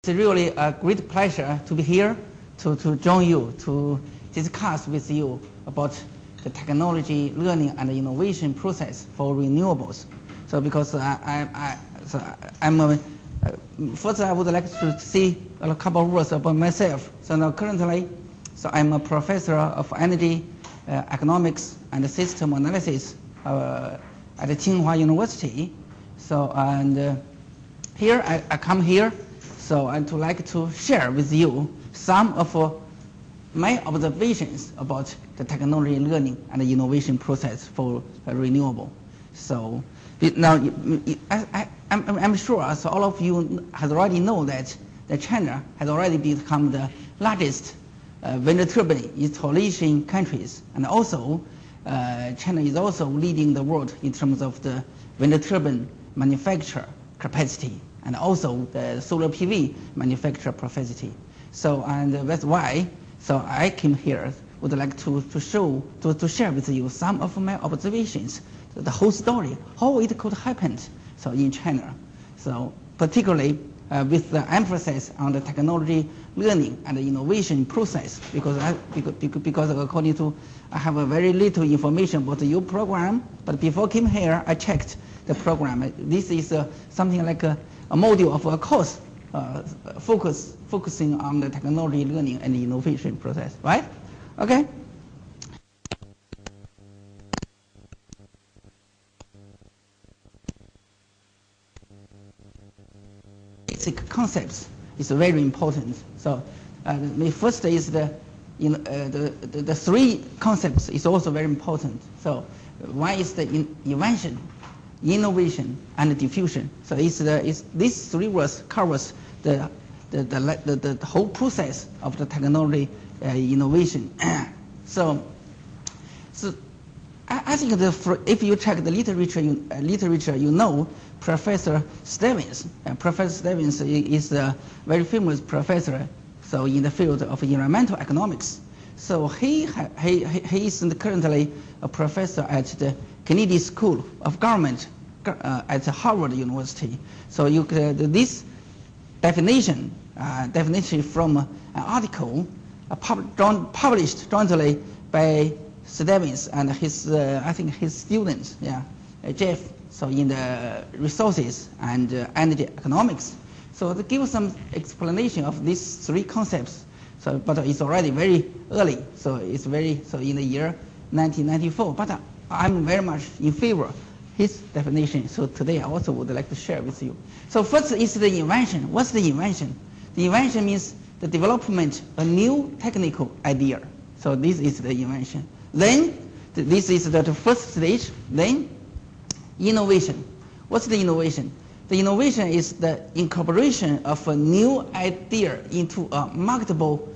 It's really a great pleasure to be here to join you, to discuss with you about the technology, learning, and innovation process for renewables. So because first I would like to say a couple of words about myself. So now currently, I'm a professor of energy economics and system analysis at Tsinghua University. So here I come here. So I'd like to share with you some of my observations about the technology learning and the innovation process for renewable. So now I'm sure so all of you has already know that China has already become the largest wind turbine installation countries, and also China is also leading the world in terms of the wind turbine manufacture capacity, and also the solar PV manufacture capacity. So, and that's why, so I came here, would like to share with you some of my observations, the whole story, how it could happen, so in China. So particularly with the emphasis on the technology learning and the innovation process, because according to, I have a very little information about your program, but before I came here, I checked the program. This is something like a module of a course focusing on the technology learning and the innovation process, right? Okay. Basic concepts is very important. So the first is the three concepts is also very important. So one is the invention, innovation, and diffusion. So these three words covers the whole process of the technology innovation. So I think if you check the literature, you know Professor Stevens. Professor Stevens is a very famous professor, so in the field of environmental economics. So he is currently a professor at the Kennedy School of Government at Harvard University. So this definition from an article published jointly by Stevens and his I think his students, Jeff. So in the resources and energy economics. So to give some explanation of these three concepts. So, but it's already very early. So it's in the year 1994. But I'm very much in favor of his definition. So today I also would like to share with you. So first is the invention. What's the invention? The invention means the development of a new technical idea. So this is the invention. Then this is the first stage. Then innovation. What's the innovation? The innovation is the incorporation of a new idea into a marketable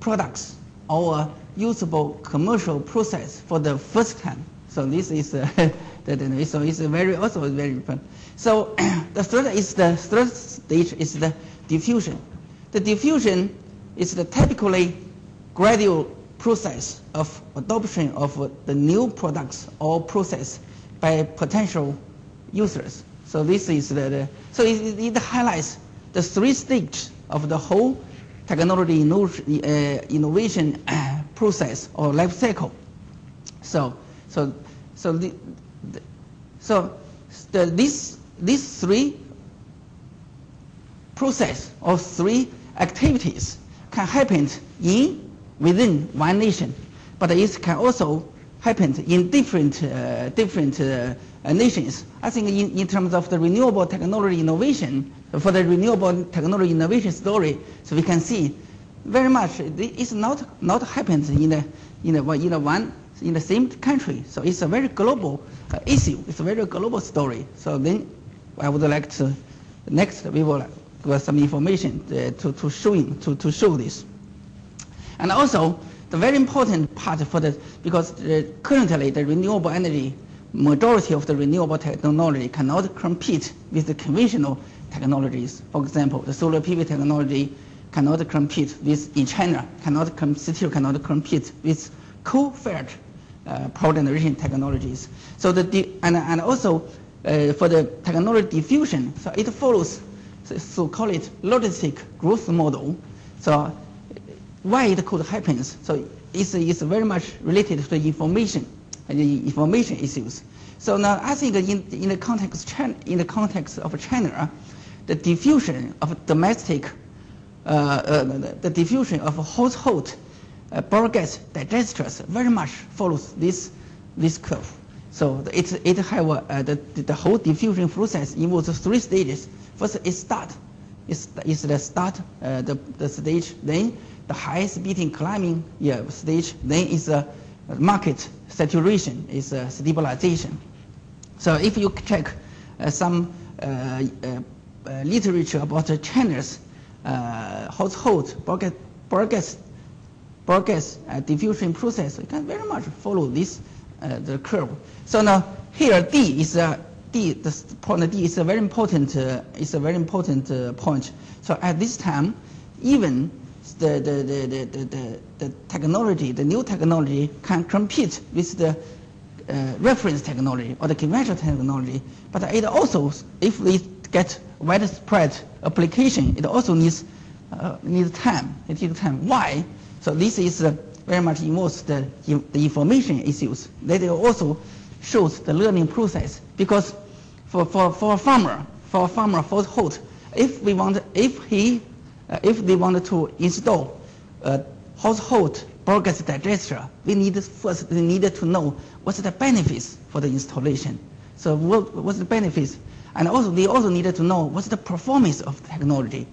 products or a usable commercial process for the first time. So this is so it's also very important. So the third stage is the diffusion. The diffusion is the typically gradual process of adoption of the new products or process by potential users. So this is so it highlights the three stages of the whole technology innovation process or life cycle. These three process or three activities can happen within one nation, but it can also happen in different nations. I think in terms of the renewable technology innovation, for the renewable technology innovation story, so we can see very much it's not happens in the same country. So it's a very global issue. It's a very global story. So then I would like to next we will give some information to show this, and also the very important part for because currently the renewable energy, majority of the renewable technology cannot compete with the conventional technologies. For example, the solar PV technology cannot compete with, in China, still cannot compete with coal-fired power generation technologies. So and also for the technology diffusion, so it follows so call it logistic growth model. So why it could happen? So it's very much related to the information issues. So now I think in the context of China, the diffusion of domestic, the diffusion of household biogas digesters very much follows this curve. So it have the whole diffusion process involves 3 stages. First, the start, the stage. Then the highest beating climbing stage. Then is market saturation, is stabilization. So if you check some literature about China's household biogas diffusion process, you can very much follow this the curve. So now here D is the point D is a very important point. So at this time, even the technology, the new technology, can compete with the reference technology or the conventional technology. But it also, if we get widespread application, it also needs time. It takes time. Why? So this is very much involves the information issues. That also shows the learning process. Because for a farmer household, if they wanted to install a household biogas digester, they needed to know what's the benefits for the installation. So what's the benefits? And also they also needed to know what's the performance of the technology.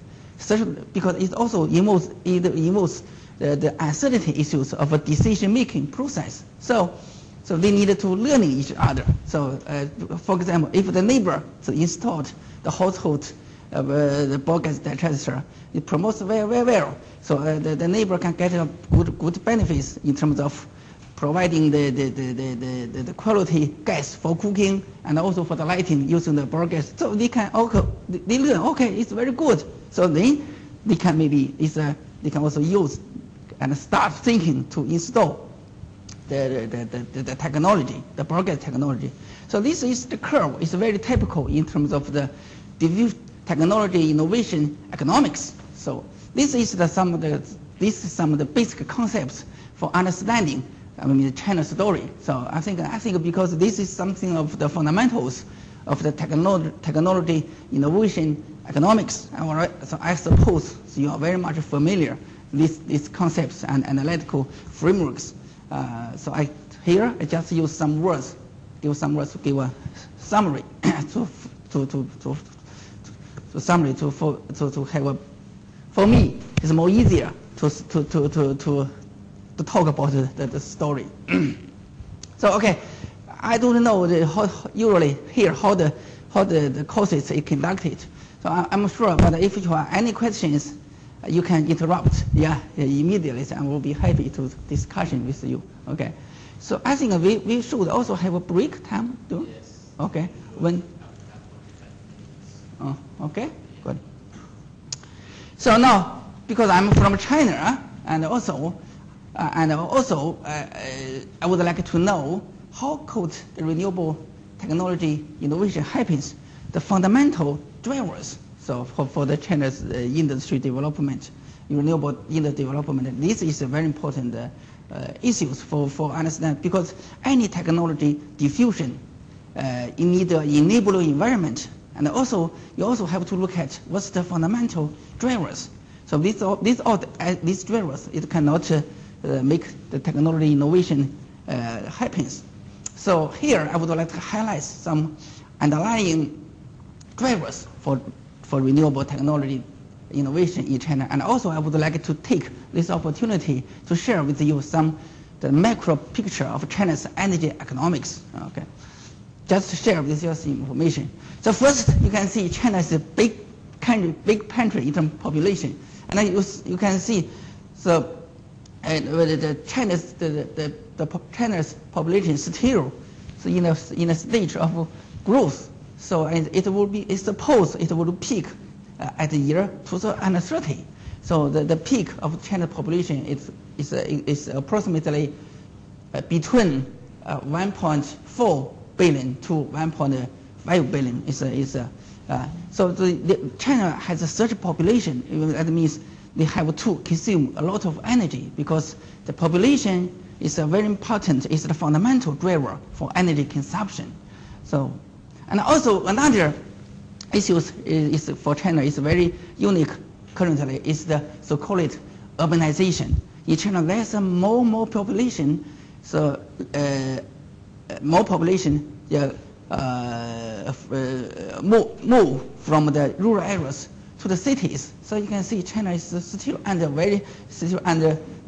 Because it also involves the uncertainty issues of a decision-making process. So they needed to learn each other. So, for example, if the neighbor installed the household the biogas digester, it promotes very well. So the neighbor can get a good benefits in terms of providing the quality gas for cooking and also for the lighting using the biogas. So they learn, okay, it's very good. So then they can they can also use and start thinking to install the technology, the biogas technology. So this is the curve. It's very typical in terms of the technology innovation economics. So this is some of the basic concepts for understanding the China story. So I think because this is something of the fundamentals of the technology innovation economics, so I suppose you are very much familiar with these concepts and analytical frameworks. So I just use some words, to give a summary to have a, for me it's more easier to talk about the story. So okay, I don't know usually here how the courses is conducted. So I'm sure, but if you have any questions, you can interrupt immediately, and we'll be happy to discussion with you. Okay. So I think we should also have a break time too. Yes. Okay. When? Oh, okay. Good. So now, because I'm from China, and also I would like to know how could the renewable technology innovation happens, the fundamental drivers. So for the China's industry development, renewable industry development, this is a very important issues for understand, because any technology diffusion you need an enabling environment, and also you also have to look at what's the fundamental drivers. So these drivers, it cannot make the technology innovation happens. So here I would like to highlight some underlying drivers for renewable technology innovation in China, and also I would like to take this opportunity to share with you the macro picture of China's energy economics. Okay, just to share with you some information. So first, you can see China is a big country in terms of population, and then you can see so China's population still in a stage of growth. So it's supposed it will peak at the year 2030. So the peak of China's population is approximately between 1.4 billion to 1.5 billion. So China has a such population. That means they have to consume a lot of energy because the population is a very important, is the fundamental driver for energy consumption. So, and also another issue is for China is very unique currently is the so-called urbanization. In China, there's a more population, so more population move from the rural areas to the cities. So you can see China is still under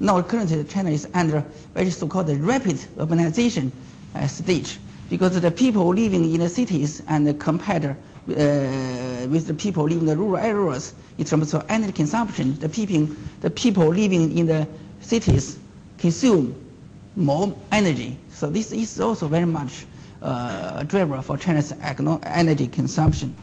now currently China is under very so-called rapid urbanization stage, because the people living in the cities and compared with the people living in the rural areas in terms of energy consumption, the people living in the cities consume more energy. So this is also very much a driver for China's energy consumption.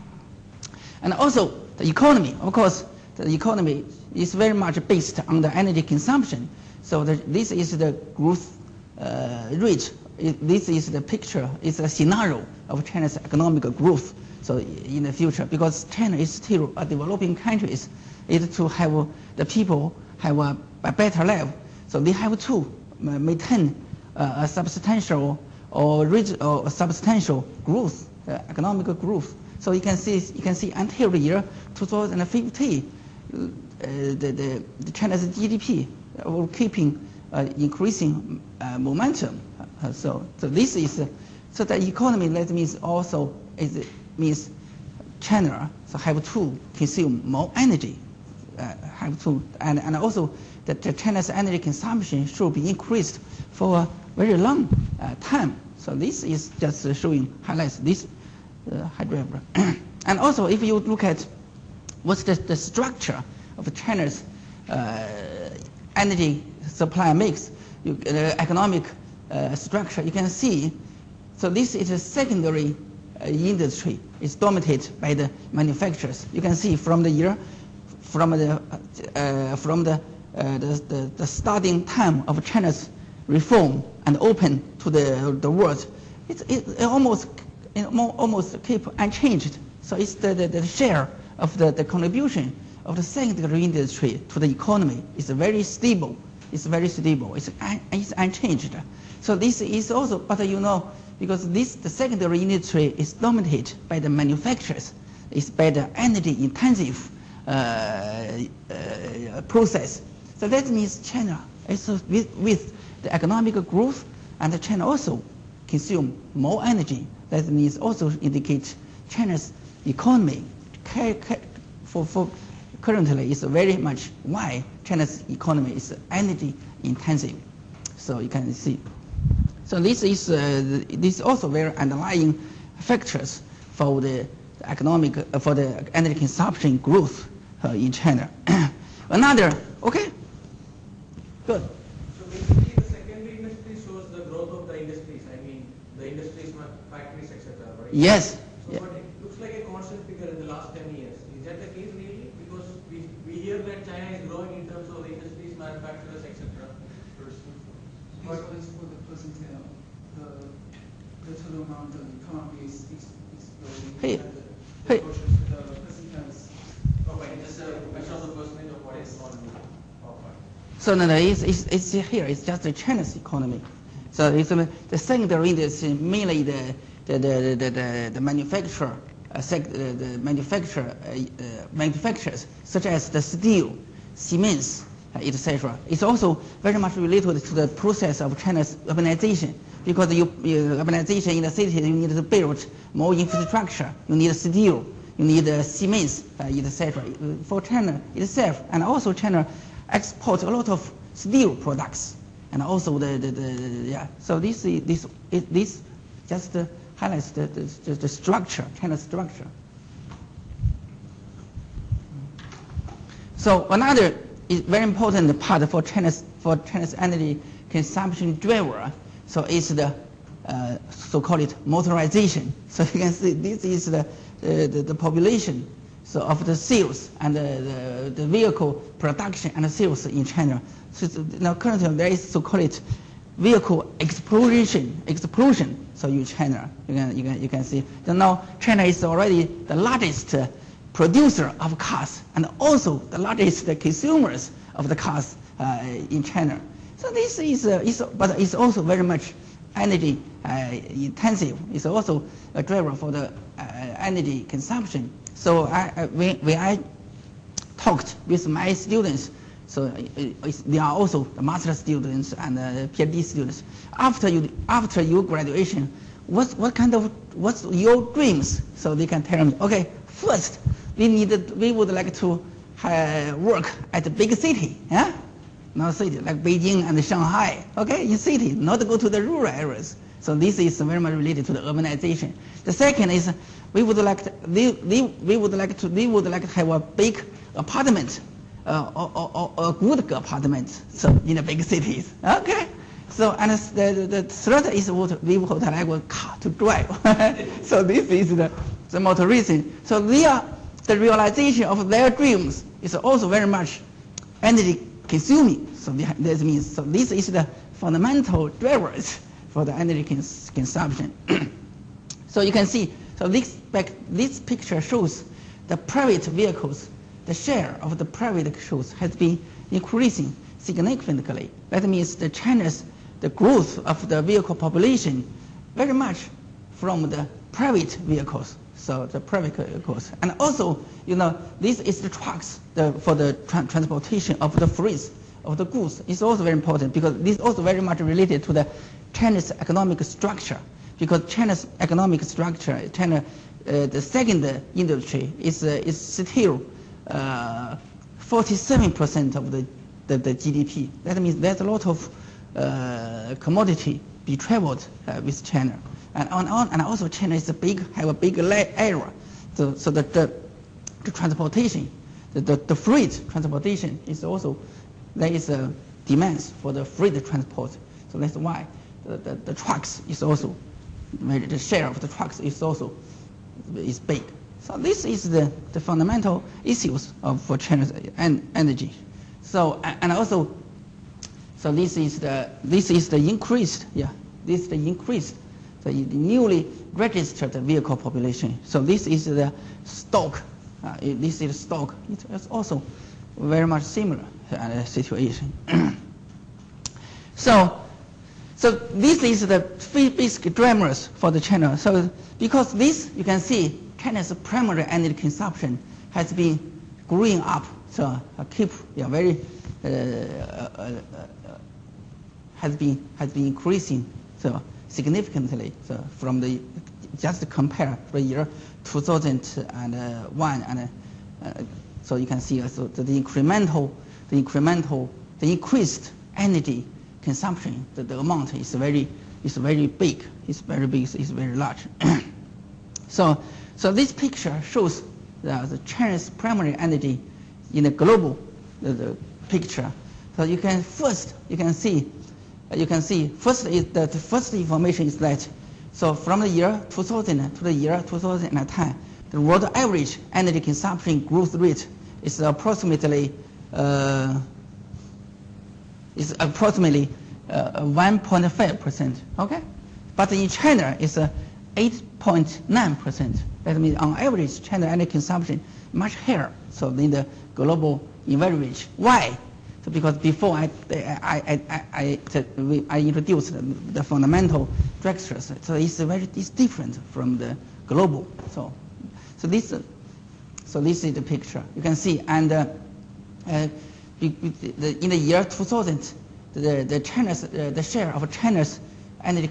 And also the economy, of course, the economy is very much based on the energy consumption. So this is the growth rate. This is the picture, it's a scenario of China's economic growth. So in the future, because China is still a developing country, is to have the people have a better life. So they have to maintain a substantial or substantial growth, economic growth. So you can see until the year 2050, the China's GDP will keeping increasing momentum. So this is so the economy. That means also means China so have to consume more energy, and also that China's energy consumption should be increased for a very long time. So this is just highlights this high driver. And also, if you look at what's the structure of China's energy supply mix, economic structure, you can see. So this is a secondary industry. It's dominated by the manufacturers. You can see from the year, from the starting time of China's reform and open to the world, it almost keep unchanged. So it's the share of the contribution of the secondary industry to the economy is very stable. It's very stable. It's unchanged. So this is also, but you know, because the secondary industry is dominated by the manufacturers, it's by the energy-intensive process. So that means China is with the economic growth, and China also consume more energy. That means also indicates China's economy for currently is very much why China's economy is energy intensive. So you can see. So this is also very underlying factors for the economic for the energy consumption growth in China. Another, okay, good. So basically, the secondary industry shows the growth of the industries. I mean, the industries, factories, etc. Right? Yes. So, but it looks like a constant figure in the last 10 years. Is that the case really? Because we hear that China is growing in terms of the industries, manufacturers, etc. But for the percentile, the total amount of the economy is growing. Hey. The percentile is. Okay, just a measure of the percentage of what is on offer. So no, it's here. It's just the China's economy. So it's the secondary industry, mainly the manufacturer, manufacturers such as the steel, cements, etc. It's also very much related to the process of China's urbanization, because urbanization in the city, you need to build more infrastructure. You need steel, you need cements, etc. For China itself, and also China exports a lot of steel products, and also So this just highlights the structure, China's structure. So another is very important part for China's energy consumption driver. So it's the so-called motorization. So you can see this is the population so of the sales and the vehicle production and sales in China. So now currently there is so-called vehicle explosion. So in China, you can see that now China is already the largest producer of cars and also the largest consumers of the cars in China. So this but it's also very much energy intensive. It's also a driver for the energy consumption. So when I talked with my students, so they are also the master students and PhD students. After your graduation, what's your dreams? So they can tell me, okay, first we would like to work at a big city, yeah? Not city like Beijing and Shanghai, okay, in city, not go to the rural areas. So this is very much related to the urbanization. The second is we would like to have a big apartment, or a good apartment, so in the big cities. Okay. So and the third is what we would like a car to drive. So this is the motor reason. So the realization of their dreams is also very much energy consuming. So this means this is the fundamental drivers for the energy consumption. So you can see, so this picture shows the private vehicles. The share of the private vehicles has been increasing significantly. That means the growth of the vehicle population very much from the private vehicles. So the private vehicles, and also this is the trucks for the transportation of the freights of the goods. It's also very important because this is also very much related to the China's economic structure. Because China's economic structure, the second industry is still 47% of the GDP. That means there's a lot of commodity be traveled with China, and also China is have a big area. So the transportation, the freight transportation is also there is a demands for the freight transport. So that's why the trucks is also the share of the trucks is big. So this is the fundamental issues for China's energy. So and also, so this is the increased, the newly registered vehicle population. So this is the stock. This is stock. It's also very much similar situation. So this is the basic drivers for the China. So because this, you can see China's primary energy consumption has been growing up. So very has been increasing so significantly. So from the just compare the year 2001 and so you can see also the increased energy consumption, the amount is very big. It's very large. So this picture shows the China's primary energy in the global the picture. So you can see first is that the first information is that so from the year 2000 to the year 2010, the world average energy consumption growth rate is approximately 1.5%. Okay, but in China it's 8.9%. That means on average, China energy consumption much higher. So in the global average. Why? So because before I introduced the fundamental structures, so it's different from the global. So this is the picture you can see, and in the year 2000, the share of China's energy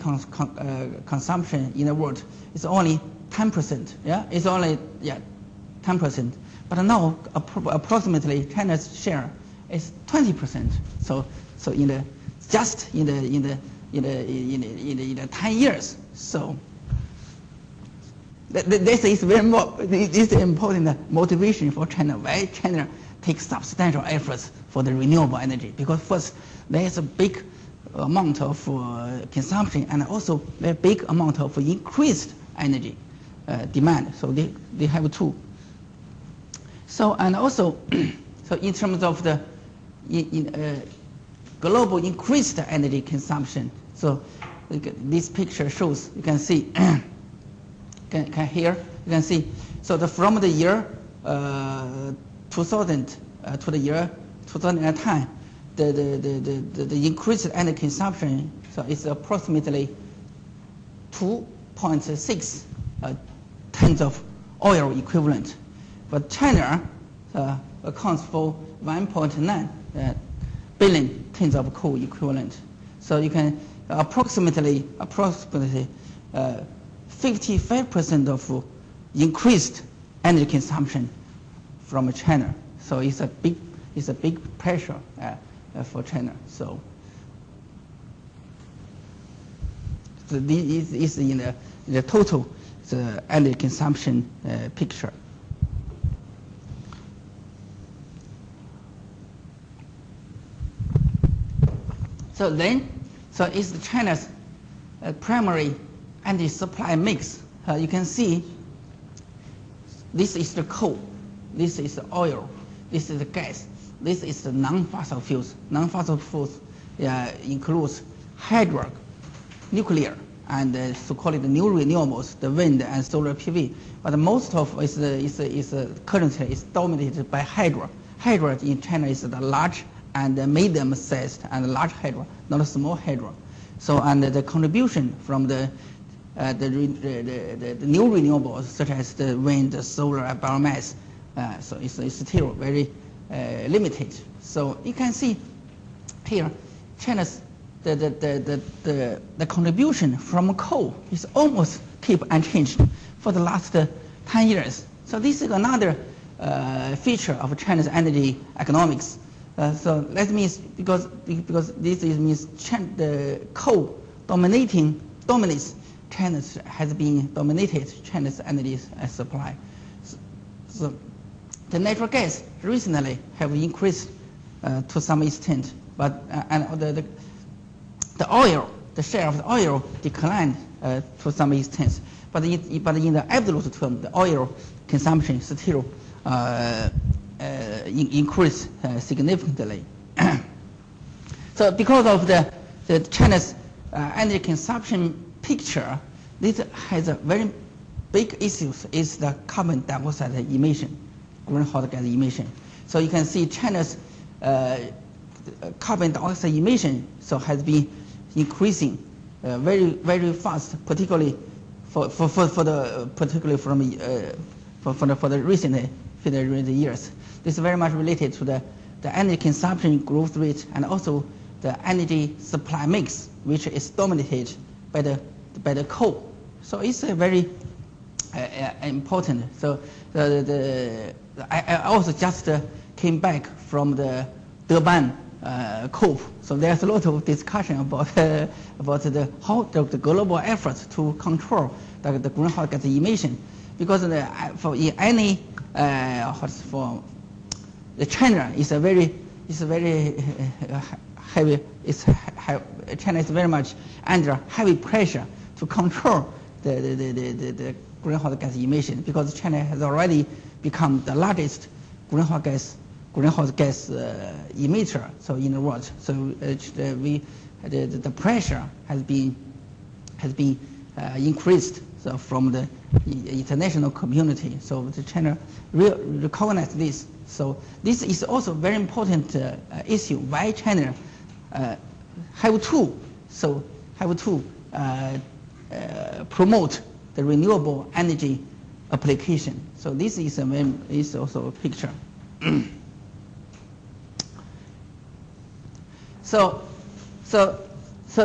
consumption in the world is only 10%. Yeah, it's only 10%. But now approximately China's share is 20%. So in the 10 years. So this is this important motivation for China. Why China takes substantial efforts for the renewable energy? Because first there is a big amount of consumption and also a big amount of increased energy demand. So they have two. So and also, so in terms of the global increased energy consumption. So this picture shows, you can see, here, you can see, so from the year 2000 to the year 2010, the increased energy consumption, so it's approximately 2.6 tons of oil equivalent. But China accounts for 1.9 billion tons of coal equivalent. So you can approximately 55% of increased energy consumption from China. So it's a big pressure for China. So this is in the total the energy consumption picture. So it's China's primary energy supply mix. You can see this is the coal, this is the oil, this is the gas, this is the non-fossil fuels. Non-fossil fuels includes hydro, nuclear, and so-called new renewables, the wind and solar PV. But most of currently is dominated by hydro. Hydro in China is the large and medium-sized and large hydro, not a small hydro. So, and the contribution from the new renewables, such as the wind, the solar, biomass, so it's still very limited. So you can see here, China's the contribution from coal is almost keep unchanged for the last 10 years. So this is another feature of China's energy economics. So that means because this means the coal dominates China's has been dominated China's energy supply. So the natural gas recently have increased to some extent, but and the oil, the share of the oil declined to some extent. But in the absolute term, the oil consumption still increased significantly. So because of the China's energy consumption picture, this has a very big issue is the carbon dioxide emission, greenhouse gas emission. So you can see China's carbon dioxide emission has been increasing very fast, particularly for the recent years. This is very much related to the energy consumption growth rate and also the energy supply mix, which is dominated by the coal. So it's a very important. So I also just came back from the Durban COP. So there's a lot of discussion about how the global efforts to control the greenhouse gas emission, because China is very heavy. China is very much under heavy pressure to control the greenhouse gas emission, because China has already become the largest greenhouse gas emitter in the world. So the pressure has been increased from the international community. So China recognize this. So this is also very important issue why China have to promote the renewable energy application. So this is also a picture. So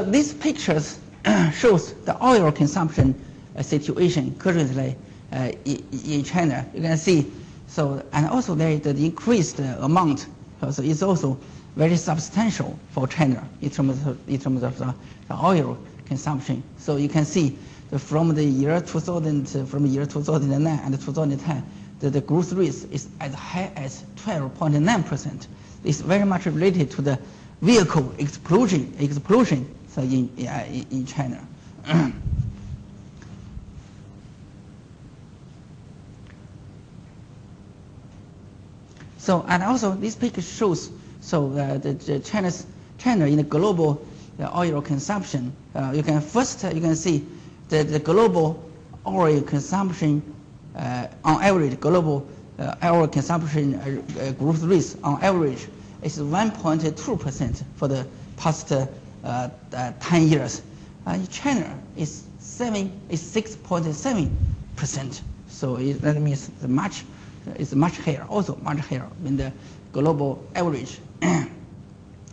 these pictures shows the oil consumption situation currently in China. You can see. So and also the increased amount. So it's also very substantial for China in terms of the oil consumption. So you can see from the year 2009 and 2010, the growth rate is as high as 12.9%. It's very much related to the vehicle explosion so in China. So and also this picture shows the China's China in the global oil consumption. You can see the global oil consumption on average, global oil consumption growth rate on average is 1.2% for the past 10 years. In China is 6.7%. So that means it's much higher, also much higher than the global average.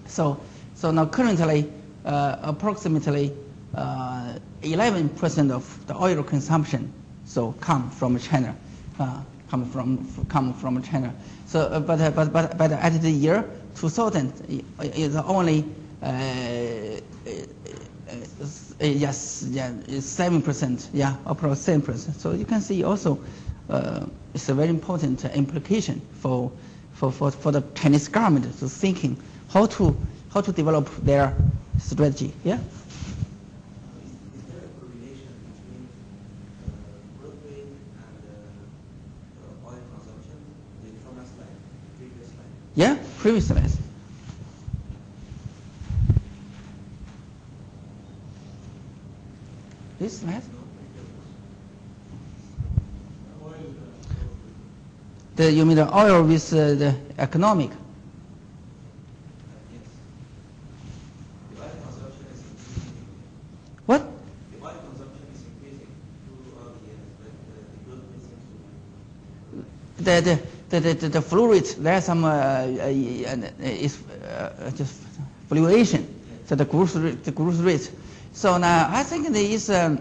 So now currently approximately 11% of the oil consumption come from China, come from China. So but at the year 2000 is only 7%, approximately 7%. So you can see also it's a very important implication for the Chinese government to thinking how to develop their strategy. Yeah. Is there a correlation between growth rate and oil consumption? The former slide, previous slide. Yeah, previous slide. This slide? You mean the oil with the economic? Yes. The oil consumption is increasing. What? The oil consumption is increasing throughout the years, but the growth rate seems to be. The flow rate, there's some is just fluctuation. Yes. So the growth rate. So now I think there is I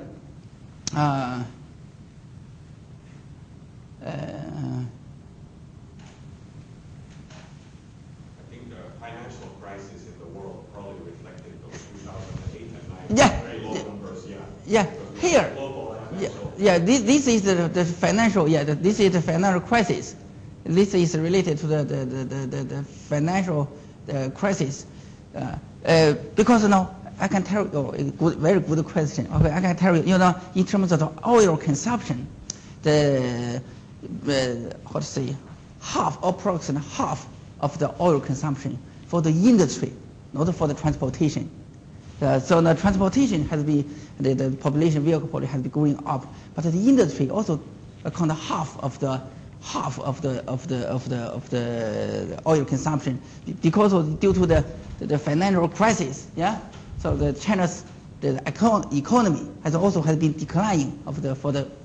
think the financial crisis in the world probably reflected those 2008 and 9 very low numbers. Yeah. Here. This is the financial. This is the financial crisis. This is related to the financial crisis. Because now I can tell you very good question. Okay, I can tell you. In terms of the oil consumption, approximately half of the oil consumption for the industry, not for the transportation. So the transportation has been the population vehicle probably has been going up, but the industry also account half of the oil consumption because due to the financial crisis. Yeah. So the China's economy has been declining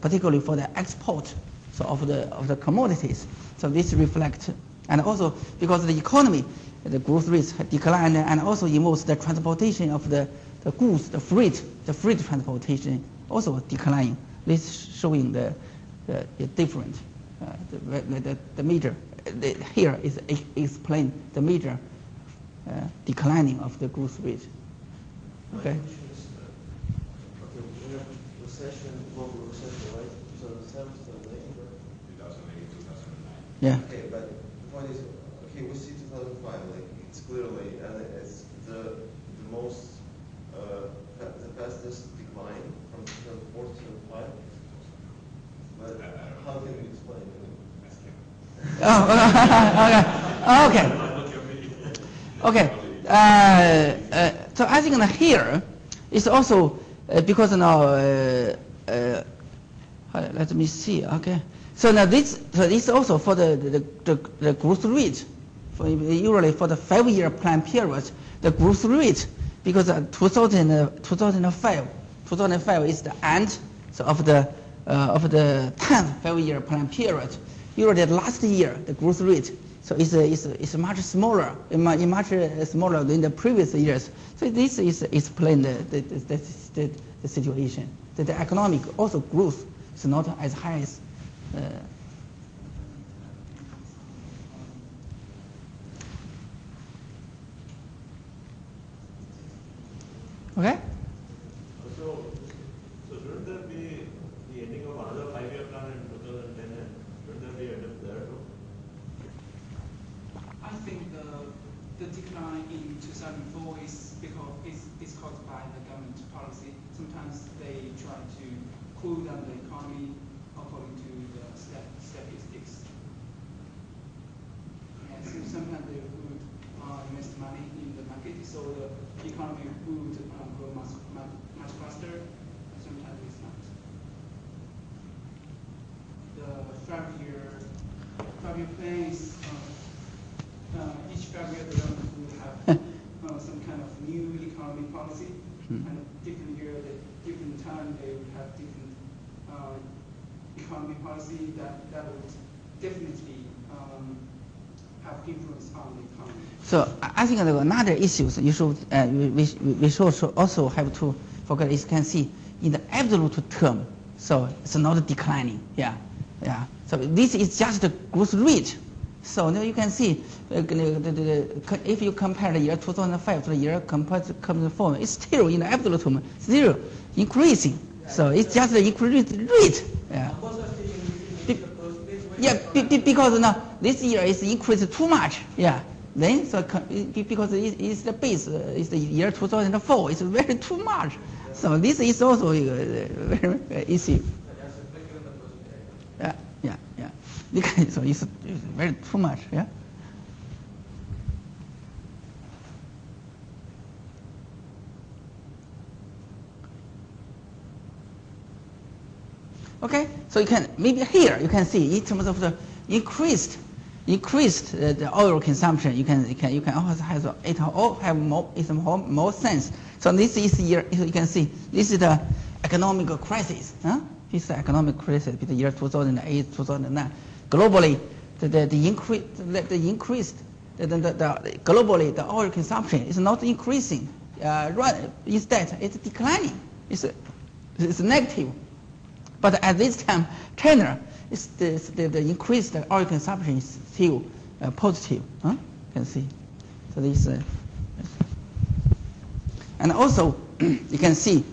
particularly for the export of the commodities. So this reflects, and also because the economy, the growth rates decline, and also involves the transportation of the goods, the freight transportation also declining. This showing the different, the major. Here is explain the major declining of the growth rate. Okay. My question is, we have recession, global recession, right? 2007, 2008? 2008, 2009. Yeah. Okay, but the point is, okay, we see 2005, like it's clearly, it's the most, the fastest decline from 2004 to 2005. But how can we explain it? Okay. So I think here is also because now let me see. Okay. So now this also for the growth rate, usually for the 5-year plan period, the growth rate, because 2005 is the end of the 10th 5-year plan period. Usually last year the growth rate is much smaller, much smaller than the previous years. So this is explain the situation. That the economic also growth is not as high as. Okay. So shouldn't there be the ending of another 5-year plan in 2010, and shouldn't there be a dip there too? I think the decline in 2004 is because it's caused by the government policy. Sometimes they try to cool down the economy according to the statistics. And so sometimes they would invest money in the market, so the economy would grow much faster. Sometimes it's not. The five-year plan is each 5 year the government will have some kind of new economic policy, and different year, different time they will have different economic policy that would definitely have influence on the economy. So I think there are another issues you should we should also have to focus. You can see in the absolute term, so it's not declining. Yeah. So this is just the growth rate. So now you can see if you compare the year 2005 to the year compared to 2004, it's still in the absolute term still increasing. So it's just the increase rate. Yeah. Because now this year is increased too much. Yeah. Then so because it's the base is the year 2004, it's very too much. So this is also a very issue. Yeah. Because so it's very too much. Yeah. Okay, so you can maybe here you can see in terms of the increased the oil consumption. You can also have more sense. So this is here you can see this is the economic crisis. This is the economic crisis between the year 2008 2009. Globally, globally the oil consumption is not increasing. Instead, it's declining. It's negative. But at this time, China is the increased oil consumption is still positive. You can see. So this, and also you can see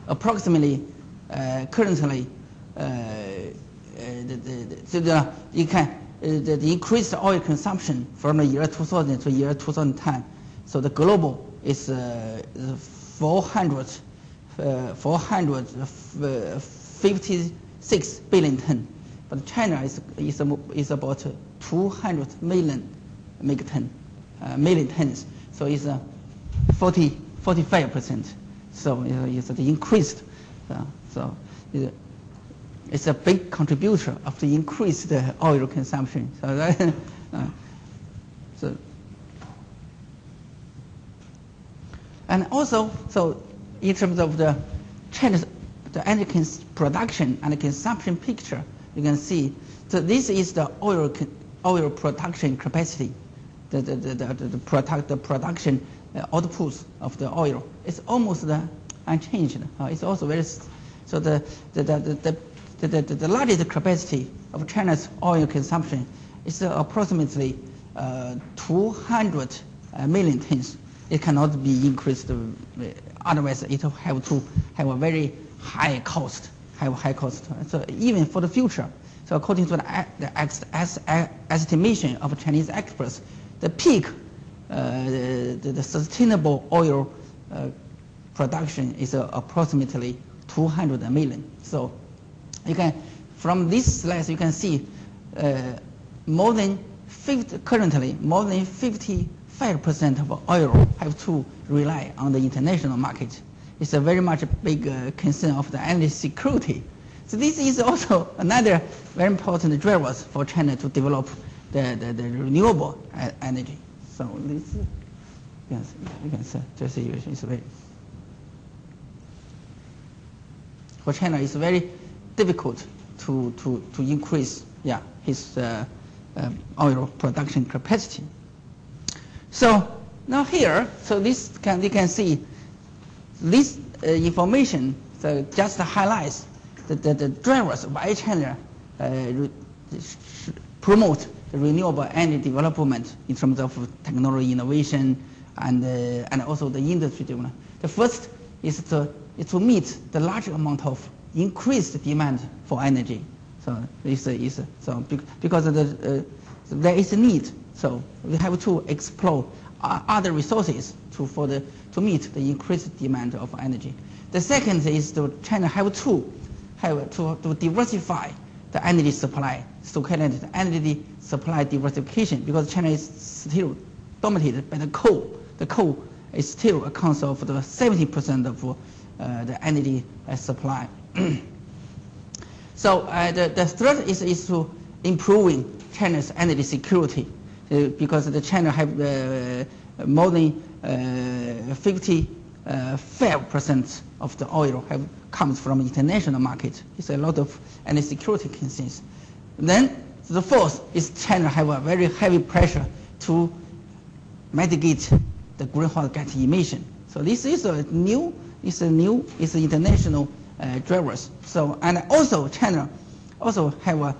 approximately currently the increased oil consumption from the year 2000 to year 2010. So the global is 456 billion ton, but China is about 200 million million tons. So it's 45%. So it's the increased. So it's a big contributor of the increased oil consumption. So that, and also so in terms of the China's the energy production and consumption picture, you can see. So this is the oil production capacity, the production outputs of the oil. It's almost unchanged. It's also very so the largest capacity of China's oil consumption is approximately 200 million tons. It cannot be increased. Otherwise, it will have to have a very high cost. So even for the future, so according to the estimation of Chinese experts, the peak, the sustainable oil production is approximately 200 million. So you can, from this slide, you can see currently more than 55% of oil have to rely on the international market. It's a very much big concern of the energy security. So this is also another very important drivers for China to develop the renewable energy. So this, yes, you can say the situation is very, for China it's very difficult to increase his oil production capacity. So now here, so this you can see this information just highlights the drivers why China promote the renewable energy development in terms of technology innovation and also the industry development. The first is to meet the large amount of increased demand for energy. So because there is a need. So we have to explore other resources to meet the increased demand of energy. The second is China have to diversify the energy supply, so-called energy supply diversification, because China is still dominated by the coal. the coal is still accounts for the 70% of the energy supply. So the third is to improving China's energy security, because the China have more than 55% of the oil comes from international market. It's a lot of energy security concerns. Then the fourth is China have a very heavy pressure to mitigate the greenhouse gas emission. So this is international drivers. So, and also China also have a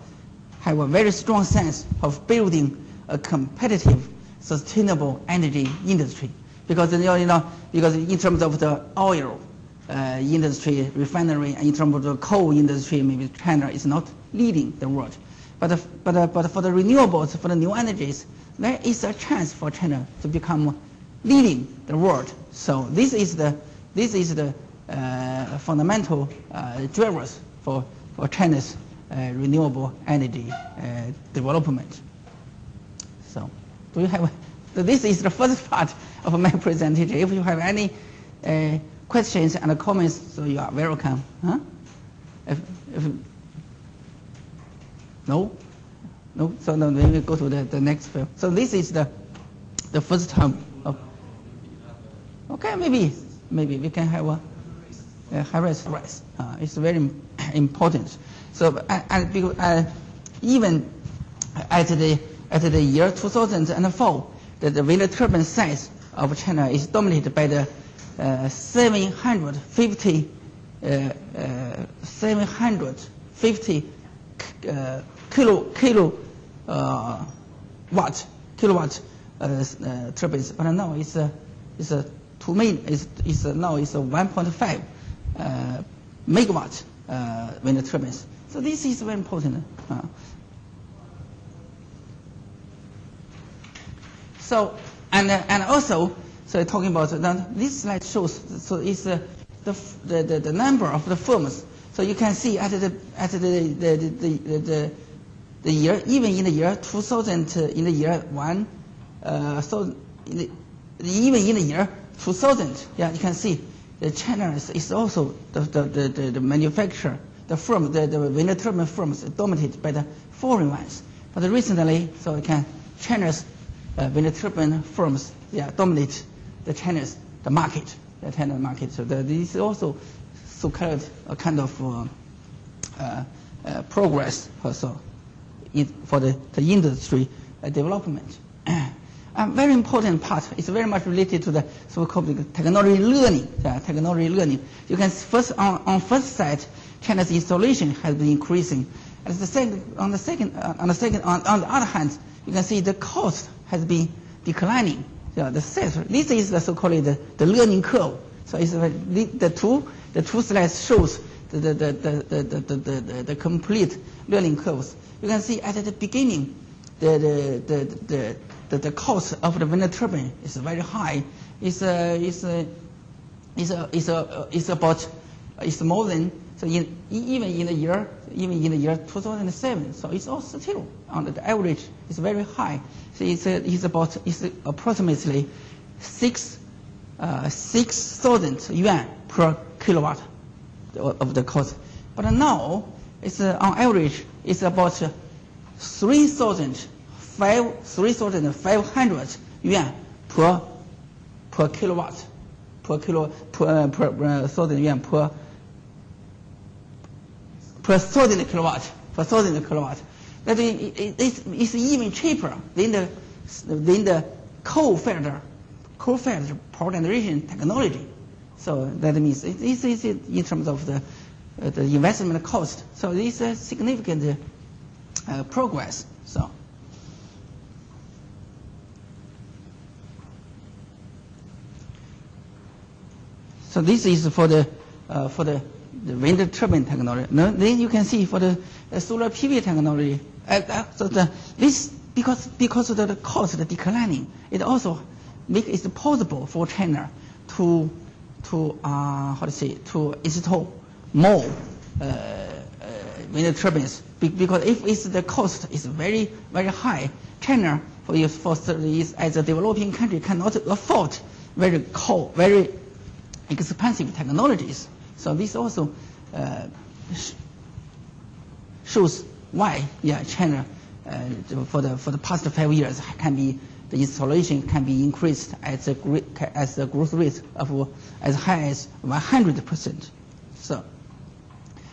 very strong sense of building a competitive, sustainable energy industry. Because because in terms of the oil industry, refinery, and in terms of the coal industry, maybe China is not leading the world. But for the renewables, for the new energies, there is a chance for China to become leading the world. So this is the fundamental drivers for China's renewable energy development. So, do you have? This is the first part of my presentation. If you have any questions and comments, so you are welcome. Huh? If no, so then we will go to the next field. So this is the first term of. Okay, maybe we can have a harvest rice. It's very important. So even at the year 2004, the wind turbine size of China is dominated by the 750 kilowatt turbines, but now it's a 1.5 megawatt wind turbines. So this is very important. So and also, so talking about this slide shows, so it's the number of the firms. So you can see at the year, even in the year 2000, in the year one, even in the year 2000, yeah, you can see the China is also the manufacturer, the firm, the wind turbine firms dominated by the foreign ones. But recently, so China's wind turbine firms, dominate the China market. So this is also so-called a kind of progress also for the industry development. A very important part is very much related to the so-called technology learning. You can on first side, China's installation has been increasing. On the other hand, you can see the cost has been declining. This is the so-called the learning curve. So it's the two slides shows the complete learning curves. You can see at the beginning, the cost of the wind turbine is very high. It's more than, so even in the year 2007. So it's also still on the average is very high. So it's approximately 6,000 yuan per kilowatt of the cost. But now it's on average it's about 3,500 yuan per kilowatt, per 1,000 yuan per 1,000 kilowatt. That it's even cheaper than the coal-fired power generation technology. So that means this is in terms of the investment cost. So this is significant progress. So this is for the wind turbine technology. Now, then you can see for the solar PV technology. This because of the cost declining, it also makes it possible for China to install more wind turbines. Because if the cost is very, very high, China as a developing country cannot afford very expensive technologies. So this also shows why, China for the past 5 years the installation can be increased as a growth rate of as high as 100%. So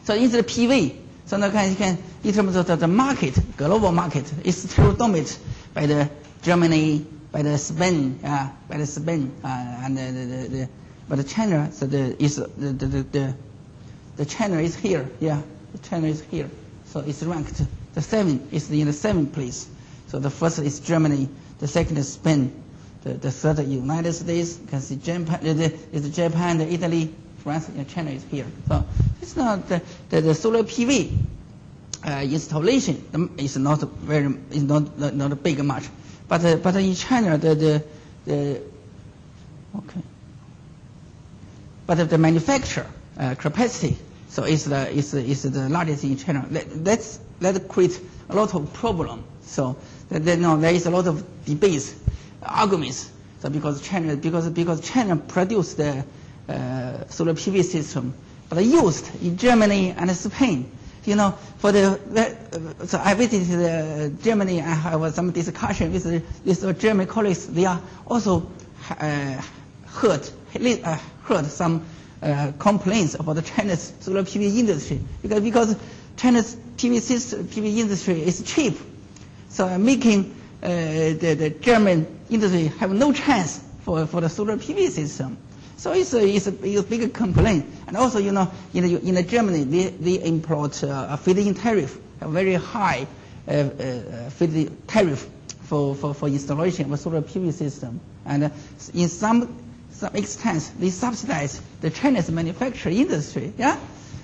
in the PV, so now you can in terms of the market, global market is still dominated by the Germany, by the Spain, and but China, so the China is here, China is here. So it's ranked the 7 is in the 7th place. So the first is Germany, the second is Spain, the third is United States. You can see Japan, Italy, France, and China is here. So it's not the solar PV installation is not big much, but in China but the manufacture capacity so is the largest in China. That creates a lot of problem. So there is a lot of debates, arguments. So because China produced the solar PV system, but used in Germany and Spain. So I visited Germany. I have some discussion with German colleagues. They are also heard some complaints about the Chinese solar PV industry because China's PV industry is cheap, so making the German industry have no chance for the solar PV system. So it's a big complaint. And also, in Germany, they import a feed-in tariff, a very high feed-in tariff for installation of a solar PV system. And in some extent, they subsidize the Chinese manufacturing industry.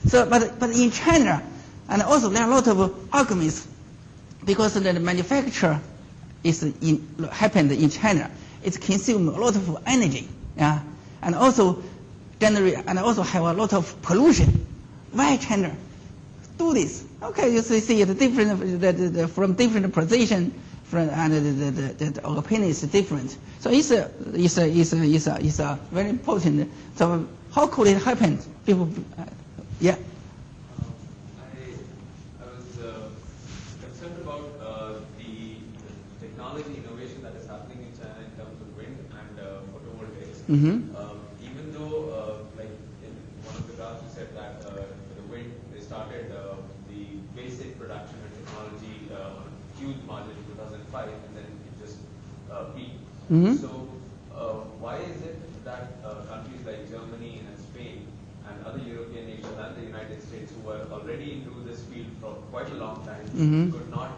So, but in China, and also there are a lot of arguments because the manufacture happened in China. It consumes a lot of energy. And also have a lot of pollution. Why China do this? Okay, you see the different from different position, and the opinion is different. So it's a very important. So how could it happen? People, I was concerned about the technology innovation that is happening in China in terms of wind and photovoltaics. Mm-hmm. Even though, like in one of the graphs, you said that the wind, they started the basic production and technology on a huge margin in 2005, and then it just peaked. Mm-hmm. So why is it that countries like Germany and Spain and other European nations and the United States, who were already into this field for quite a long time, Mm-hmm. could not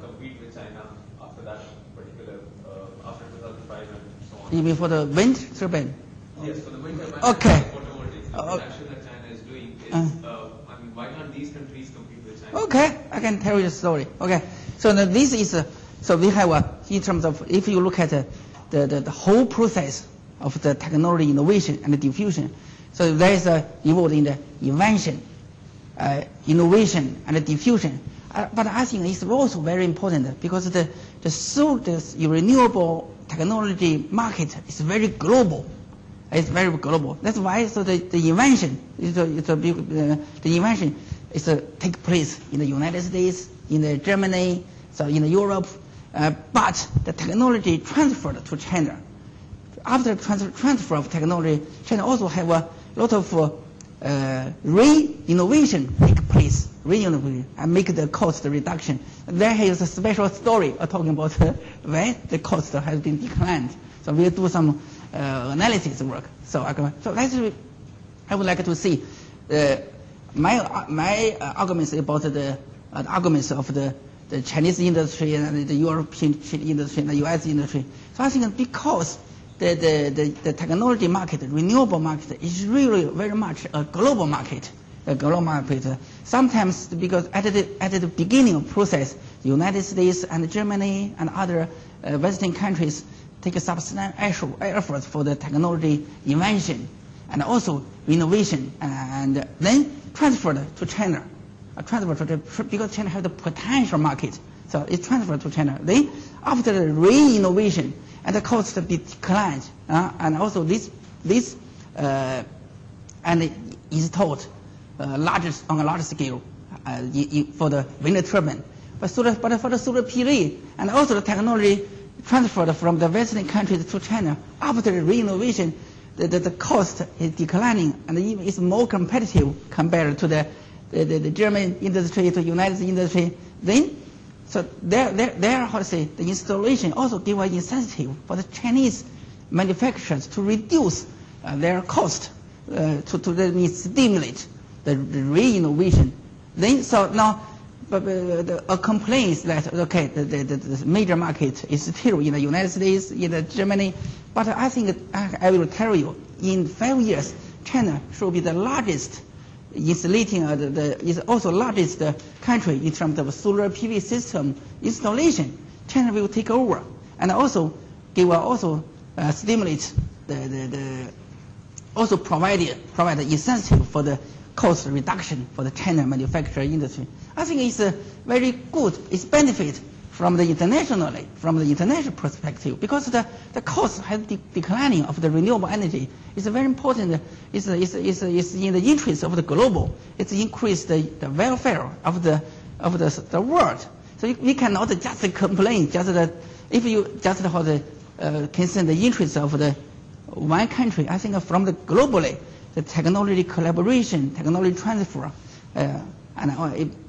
compete with China after that particular, after 2005 and so on? You mean for the wind turbine? Yes, for the wind turbine Okay. and photovoltaics. The production that China is doing is, why can't these countries compete with China? Okay, I can tell you the story. Okay, so now this is so we have in terms of if you look at the whole process of the technology innovation and the diffusion. So there is involved in the invention, innovation, and the diffusion. But I think it's also very important because the renewable technology market is very global. It's very global. That's why the invention take place in the United States, in Germany, so in Europe, but the technology transferred to China. After transfer of technology, China also have a lot of re-innovation take place, and make the cost reduction. There is a special story talking about when the cost has been declined. So we'll do some analysis work. So I would like to see my arguments about the arguments of the Chinese industry and the European industry and the US industry. So I think because the technology market, the renewable market, is really very much a global market. Sometimes because at the beginning of process, the United States and Germany and other Western countries take a substantial effort for the technology invention and also innovation, and then transferred to China. Because China has the potential market, so it's transferred to China. Then after the re-innovation and the cost declined, and also this and it is taught on a large scale for the wind turbine. But for the solar PV and also the technology transferred from the Western countries to China after the re-innovation, the cost is declining and even is more competitive compared to the German industry, to United States industry. Then, so there, how to say, the installation also give an incentive for the Chinese manufacturers to reduce their cost to stimulate the re-innovation. Then, so now, a complaint is that, okay, the major market is still in the United States, in Germany, but I think I will tell you, in 5 years, China should be the largest installating, is also largest country in terms of solar PV system installation. China will take over, and also they will also stimulate also provide incentive for the cost reduction for the China manufacturing industry. I think it's very good. It's benefit from the international perspective, because the cost has declining of the renewable energy. It's very important. It's in the interest of the global. It's increased the welfare of the world. So we cannot just complain just that if you just how the concern the interest of the one country. I think from the globally, the technology collaboration, technology transfer, and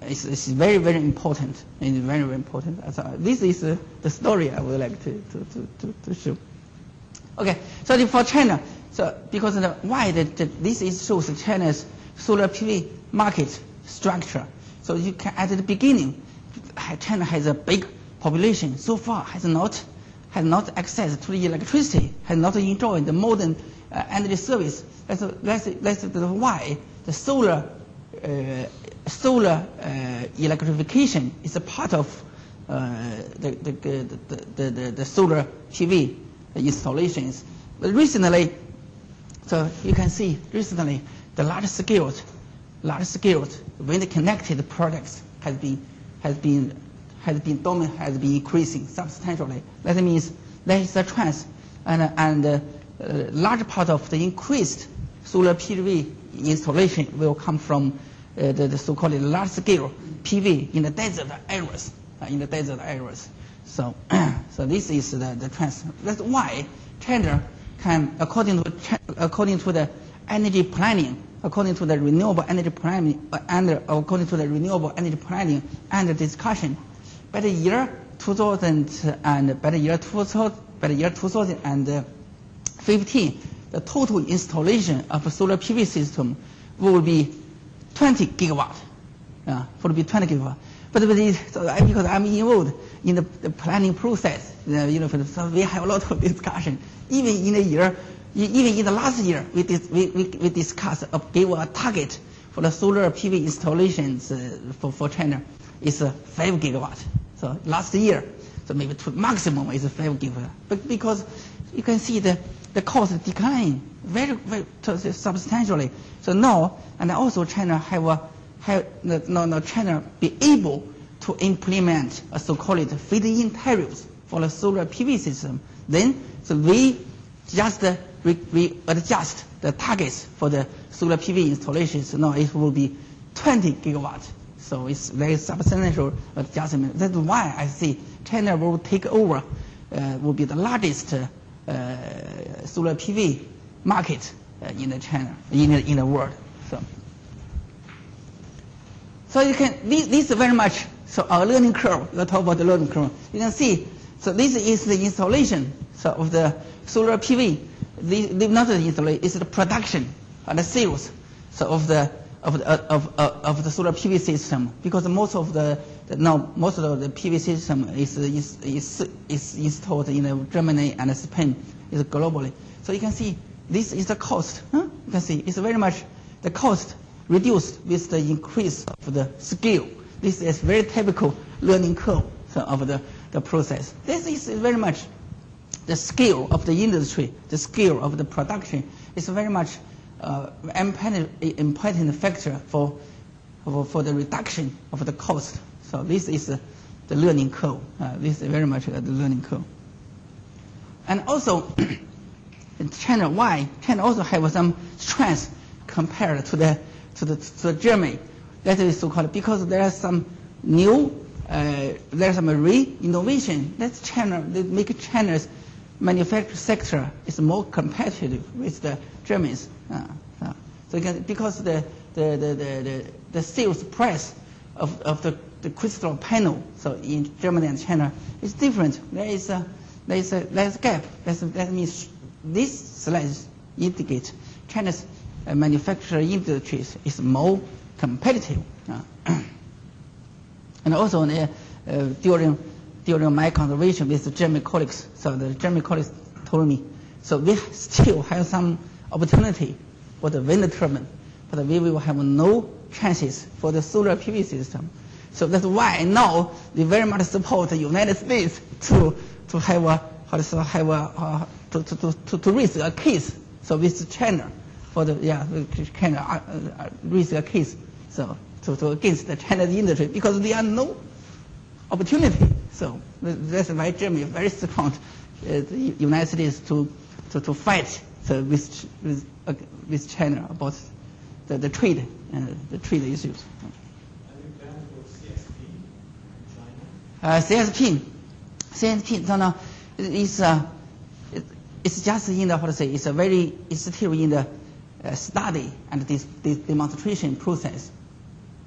it's very, very important. It's very, very important. So this is the story I would like to show. Okay, so for China, so because this shows China's solar PV market structure. So you can, at the beginning, China has a big population. So far, has not access to the electricity, has not enjoyed the modern energy service. That's why the solar electrification is a part of the solar PV installations. But recently, so you can see recently the large scale wind connected projects has been increasing substantially. That means there is a trend, and large part of the increased solar PV installation will come from the so-called large-scale PV in the desert areas. So, so this is the trend. That's why China can, according to the energy planning, according to the renewable energy planning, and discussion, by the year 2015, the total installation of a solar PV system will be 20 gigawatt. Will be 20 gigawatt. But because I'm involved in the planning process, so we have a lot of discussion. Even in the last year, we discussed gave a target for the solar PV installations for China is 5 gigawatt. So last year, so maybe maximum is 5 gigawatt. But because you can see the cost decline very, very substantially. So now, and also China China be able to implement a so-called feed-in tariffs for the solar PV system. Then, so we just we adjust the targets for the solar PV installations. Now it will be 20 gigawatt. So it's very substantial adjustment. That's why I see China will take over, will be the largest solar PV market in China, in the world. So you can, this is very much, so our learning curve, we'll talk about the learning curve. You can see, so this is the installation of the solar PV. Not the installation, it's the production and the sales of the solar PV system, because most of the PV system is installed in Germany and Spain, is globally. So you can see this is the cost. You can see it's very much the cost reduced with the increase of the scale. This is very typical learning curve of the process. This is very much the scale of the industry, the scale of the production is very much important factor for the reduction of the cost. So this is the learning curve. This is very much the learning curve. And also, China also have some strengths compared to the Germany. That is so-called because there are some new, there's some re-innovation. That's China. That make China's manufacturing sector is more competitive with the Germans. So because the sales price of the crystal panel, so in Germany and China, is different. There is a gap. That means this slide indicate China's manufacturing industries is more competitive. And also during my conversation with the German colleagues, so the German colleagues told me, so we still have some opportunity for the wind turbine, but we will have no chances for the solar PV system. So that's why now we very much support the United States to have to raise a case. So with China for the China raise a case so to against the Chinese industry because there are no opportunity. So that's why Germany is very strong, the United States to fight with China about the trade issues. Have you planned for CSP in China? CSP, no, it's just in the it's still in the study and this demonstration process.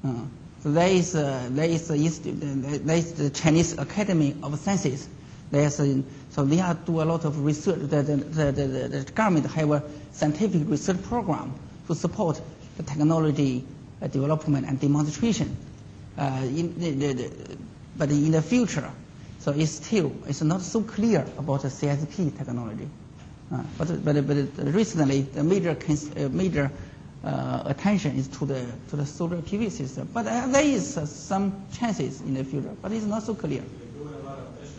So there is the Chinese Academy of Sciences. So they are do a lot of research. The government have a scientific research program to support the technology development and demonstration. But in the future, so it's not so clear about the CSP technology. But recently the major attention is to the solar PV system. But there is some chances in the future, but it's not so clear. They're doing a lot of tests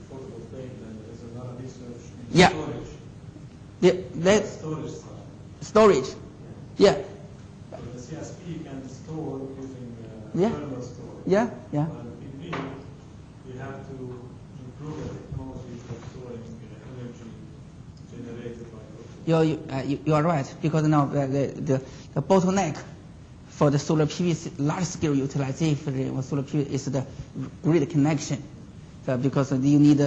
for photovoltaic, and there's a lot of research in Yeah. storage. Storage. Yeah. So the CSP can store using Yeah. thermal storage. Yeah. But in me, we have to improve the technology for storing energy generated by You are right, because now the bottleneck for the solar PV large-scale utilization of solar PV is the grid connection. So because you need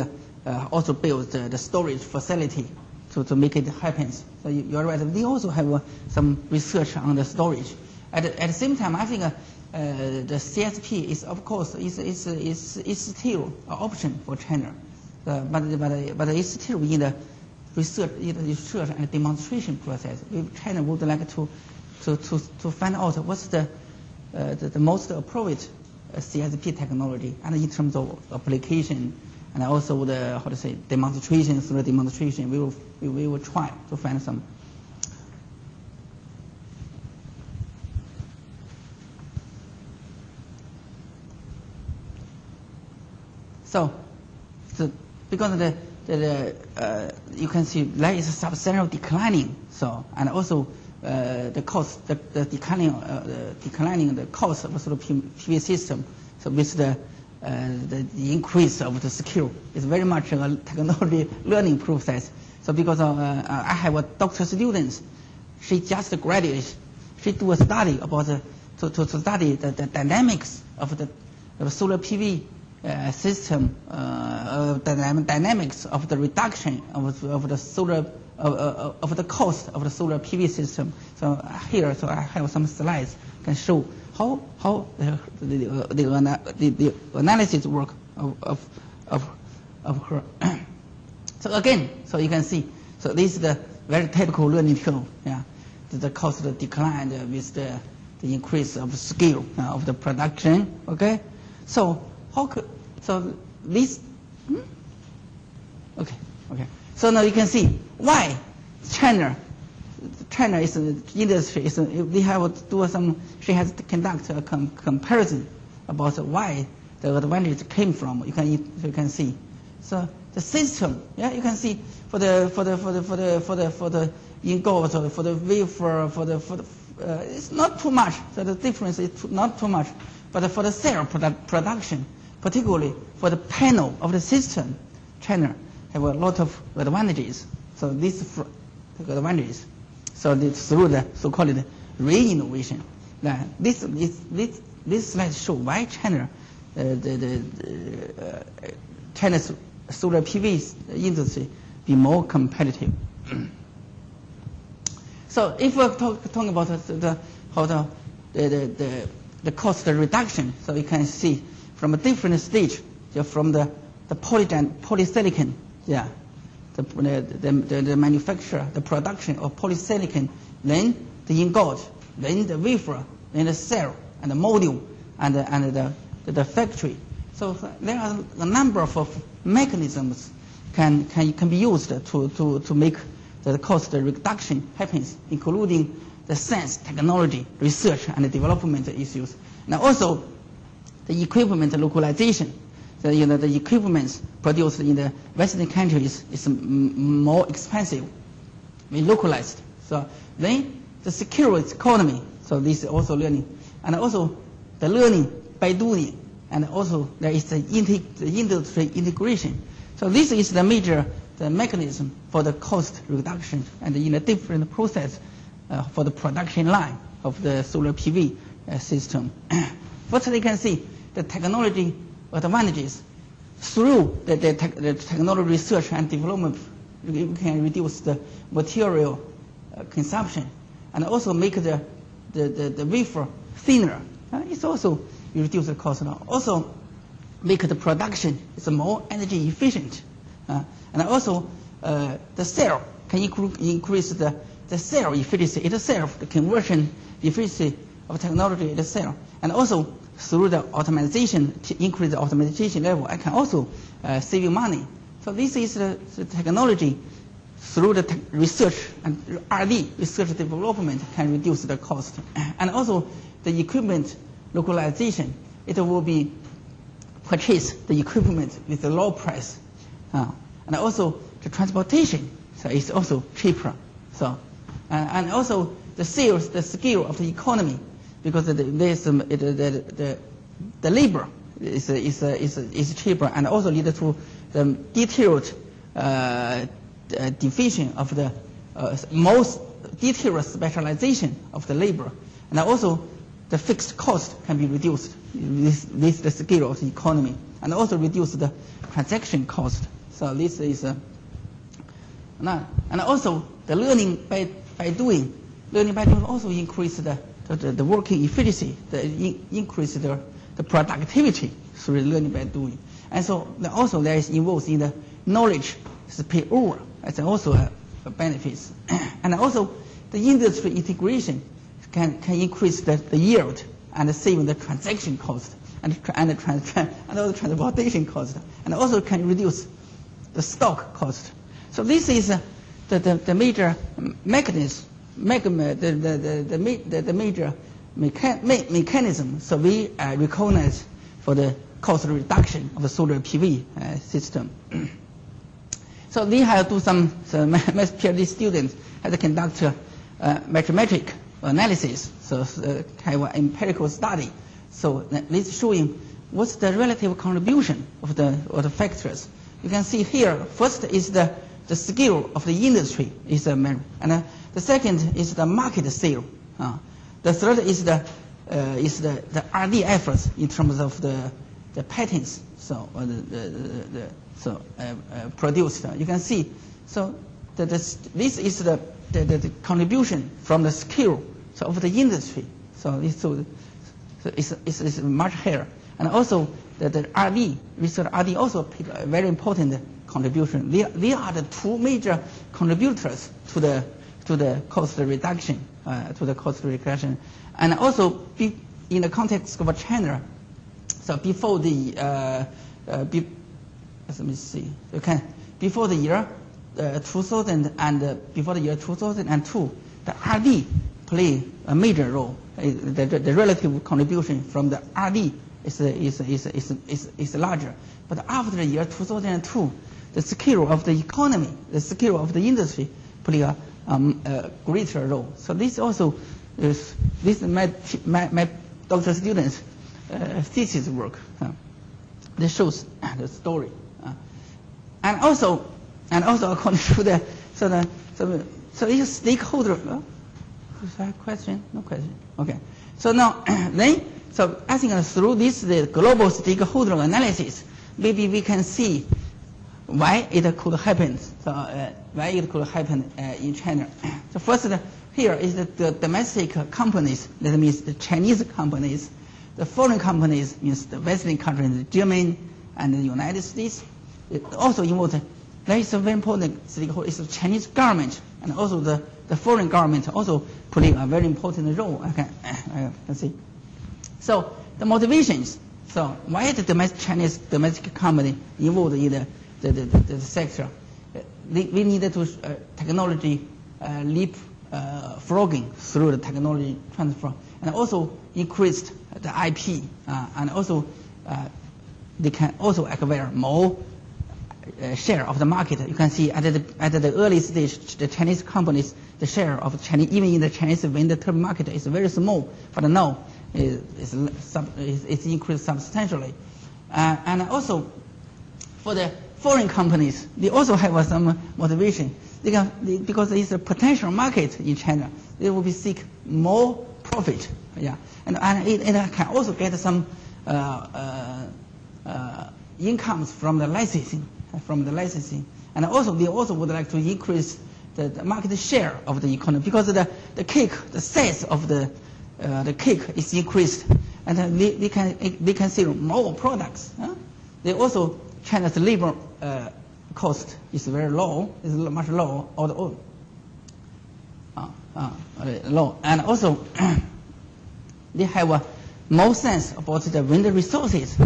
also build the storage facility to make it happen. So you are right. They also have some research on the storage. At the same time, I think the CSP is of course is still an option for China, but it's still in the research and demonstration process. China would like to find out what's the most appropriate CSP technology, and in terms of application and also the demonstration through the demonstration, we will try to find some. So because you can see there is a substantial declining. So and also the cost, the declining the cost of sort of PV system. So with the increase of the skill, it's very much a technology learning process. So because I have a doctoral student, she just graduated. She do a study about to study the dynamics of the solar PV system, dynamics of the reduction of the solar of the cost of the solar PV system. So here, so I have some slides can show how the analysis work of her. So again, so you can see, so this is the very typical learning curve. Yeah, the cost decline with the increase of scale of the production. Okay, so so this okay. So now you can see why China is an industry. They have to do some. She has to conduct a comparison about why the advantage came from. You can see. So the system, yeah, you can see for the ingot, for the wafer, it's not too much. So the difference is not too much. But for the cell production, particularly for the panel of the system, China have a lot of advantages. So these advantages, so through the so-called re-innovation. Now, this slide shows why China's solar PV industry be more competitive. So if we're talking about the cost reduction, so you can see from a different stage, from the polysilicon, the manufacture, the production of polysilicon, then the ingot, then the wafer, then the cell, and the module, and the factory. So there are a number of mechanisms can be used to make the cost reduction happens, including the science, technology, research, and development issues, and also the equipment localization. So, the equipment produced in the Western countries is more expensive, localized. So then the secure economy. So this is also learning, and also the learning by doing, and also there is the industry integration. So this is the major mechanism for the cost reduction, and in a different process for the production line of the solar PV system. First, you can see the technology advantages. Through the technology research and development, you can reduce the material consumption, and also make the wafer thinner. It's also reduce the cost now. Also make the production is more energy efficient, and also the cell can increase the cell efficiency itself, the conversion efficiency of technology itself, and also through the automation, to increase the automation level, I can also save you money. So this is the technology through the research and R&D, research development, can reduce the cost. And also the equipment localization, it will be purchase the equipment with a low price. And also the transportation, so it's also cheaper. So, and also the sales, the scale of the economy, because there's the labor is cheaper, and also lead to the detailed division of the most detailed specialization of the labor, and also the fixed cost can be reduced with the scale of the economy, and also reduce the transaction cost. So this is and also the learning by doing. Learning by doing also increase the working efficiency, increase the productivity through learning by doing. And so also there is involved in the knowledge spillover. That's also a benefits. And also the industry integration can increase the yield and save the transaction cost and also transportation cost, and also can reduce the stock cost. So this is the major mechanism. The major mechanism, so we recognize for the cost reduction of the solar PV system. So we have to do some PhD students have to conduct mathematic analysis, so have an empirical study. So let's show him what's the relative contribution of the factors. You can see here, first is the scale of the industry is and the second is the market sale. The third is the R&D efforts in terms of the patents. So produced. You can see. So this is the contribution from the scale of the industry. So it's much higher. And also the R&D, research R&D also played a very important contribution. They are the two major contributors to the cost reduction, and also in the context of China. So before the let me see, before the year 2000 and before the year 2002, the R&D play a major role. The relative contribution from the R&D is larger. But after the year 2002, the scale of the economy, the scale of the industry play a greater role. So this also is my doctoral students' thesis work. this shows the story. And also according to the so each stakeholder. Is there a question? No question. Okay. So now so I think through this the global stakeholder analysis, maybe we can see why it could happen. So why it could happen in China. So first, here is the domestic companies. That means the Chinese companies. The foreign companies means the Western countries, Germany and the United States. It also involves. There is a very important stakeholder. It's the Chinese government, and also the foreign government also playing a very important role. I can see. So the motivations. So why the Chinese domestic company involved in the sector? We needed to technology leapfrogging through the technology transfer, and also increased the IP, and also they can also acquire more share of the market. You can see at the early stage, the Chinese companies, the share of Chinese, even in the Chinese wind turbine market, is very small, but now it's increased substantially. And also for the foreign companies, they also have some motivation. Because it's a potential market in China, they will be seek more profit. Yeah, and it can also get some incomes from the licensing. And also they also would like to increase the market share of the economy, because the size of the cake is increased, and they can sell more products. They also, China's labor cost is very low, is much low, low, and also they have more sense about the wind resources,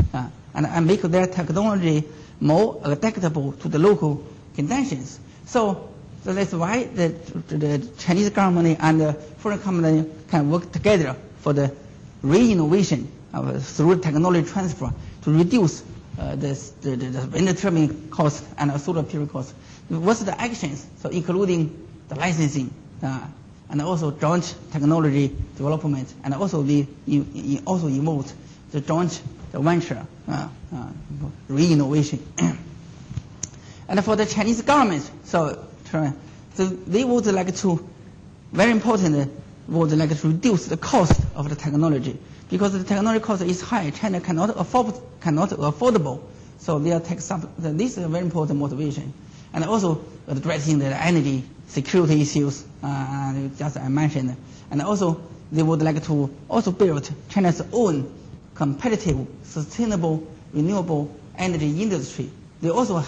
and make their technology more adaptable to the local conditions. So that's why the Chinese government and the foreign company can work together for the re-innovation through technology transfer to reduce the wind turbine cost and solar PV cost. What's the actions? So including the licensing and also joint technology development, and also also involved the joint venture re-innovation. And for the Chinese government, so they would like to, very important, would like to reduce the cost of the technology, because the technology cost is high. China cannot affordable. So they are this is a very important motivation. And also addressing the energy security issues, just I mentioned. And also they would like to also build China's own competitive, sustainable, renewable energy industry. They also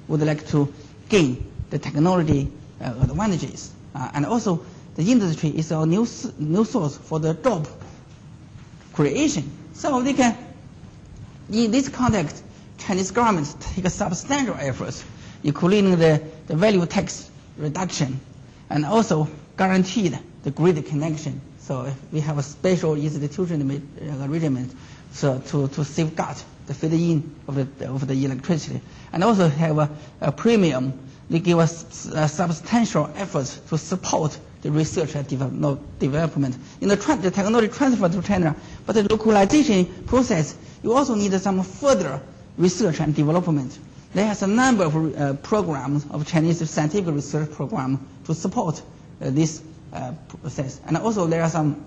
would like to gain the technology advantages, and also the industry is a new source for the job creation. So they can, in this context, Chinese government take substantial efforts, including the value tax reduction, and also guaranteed the grid connection. So we have a special institution arrangement so to safeguard the feed-in of the electricity, and also have a premium. They give us substantial efforts to support the research and development in the technology transfer to China. But the localization process, you also need some further research and development. There is a number of programs of Chinese scientific research program to support this process, and also there are some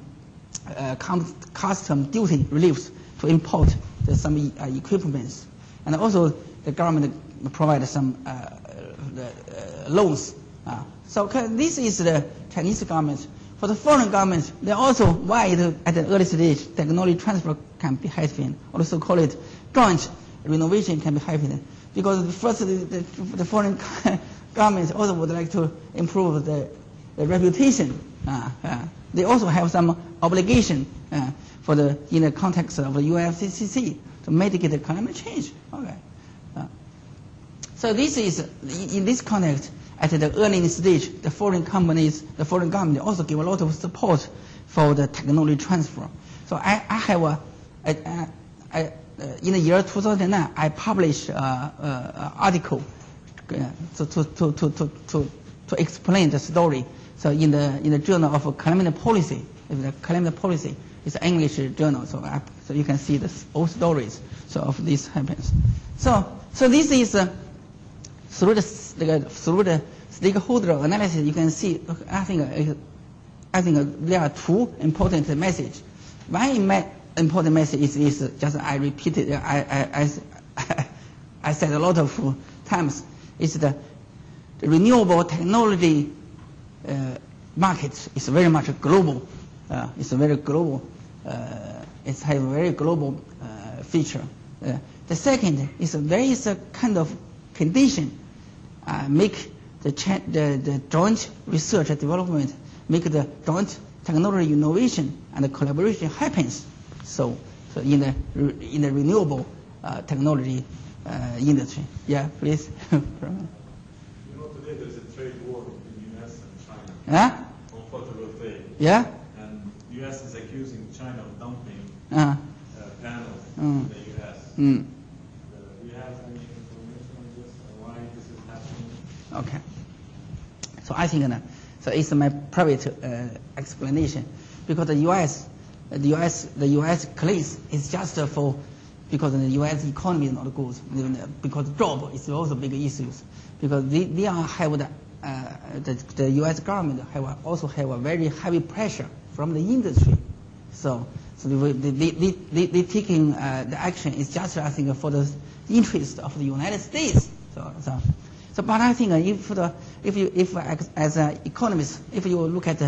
custom duty reliefs to import some equipments, and also the government provides some loans. So this is the Chinese government. For the foreign government, they also, why at the early stage technology transfer can be happening, also call it joint renovation can be happening, because first the foreign government also would like to improve the reputation. They also have some obligation in the context of the UNFCCC to mitigate the climate change. Okay. So this is, in this context, at the early stage, the foreign companies, the foreign government also give a lot of support for the technology transfer. So I have in the year 2009, I published an article to explain the story. So in the Journal of Climate Policy, the Climate Policy is an English journal, so So you can see the old stories. So of this happens. So this is through the stakeholder analysis. You can see. I think there are two important messages. One important message is just I repeated. I said a lot of times. Is the renewable technology market is very much global. It's a very global. It has a very global feature. The second is there is a kind of condition make the joint research and development, make the joint technology innovation and collaboration happens. So in the renewable technology industry. Yeah, please. You know, today there's a trade war between the U.S. and China. Yeah. On photovoltaic. Yeah. And U.S. is accusing China of dumping panels Mm. in the U.S. Mm. Do you have any information on this, or why this is happening? Okay. So I think so it's my private explanation, because the U.S. case is just for because the U.S. economy is not good, because job is also big issues, because they are have the U.S. government also have a very heavy pressure from the industry, so they taking the action is just I think for the interest of the United States. So but I think if as an economist, if you look at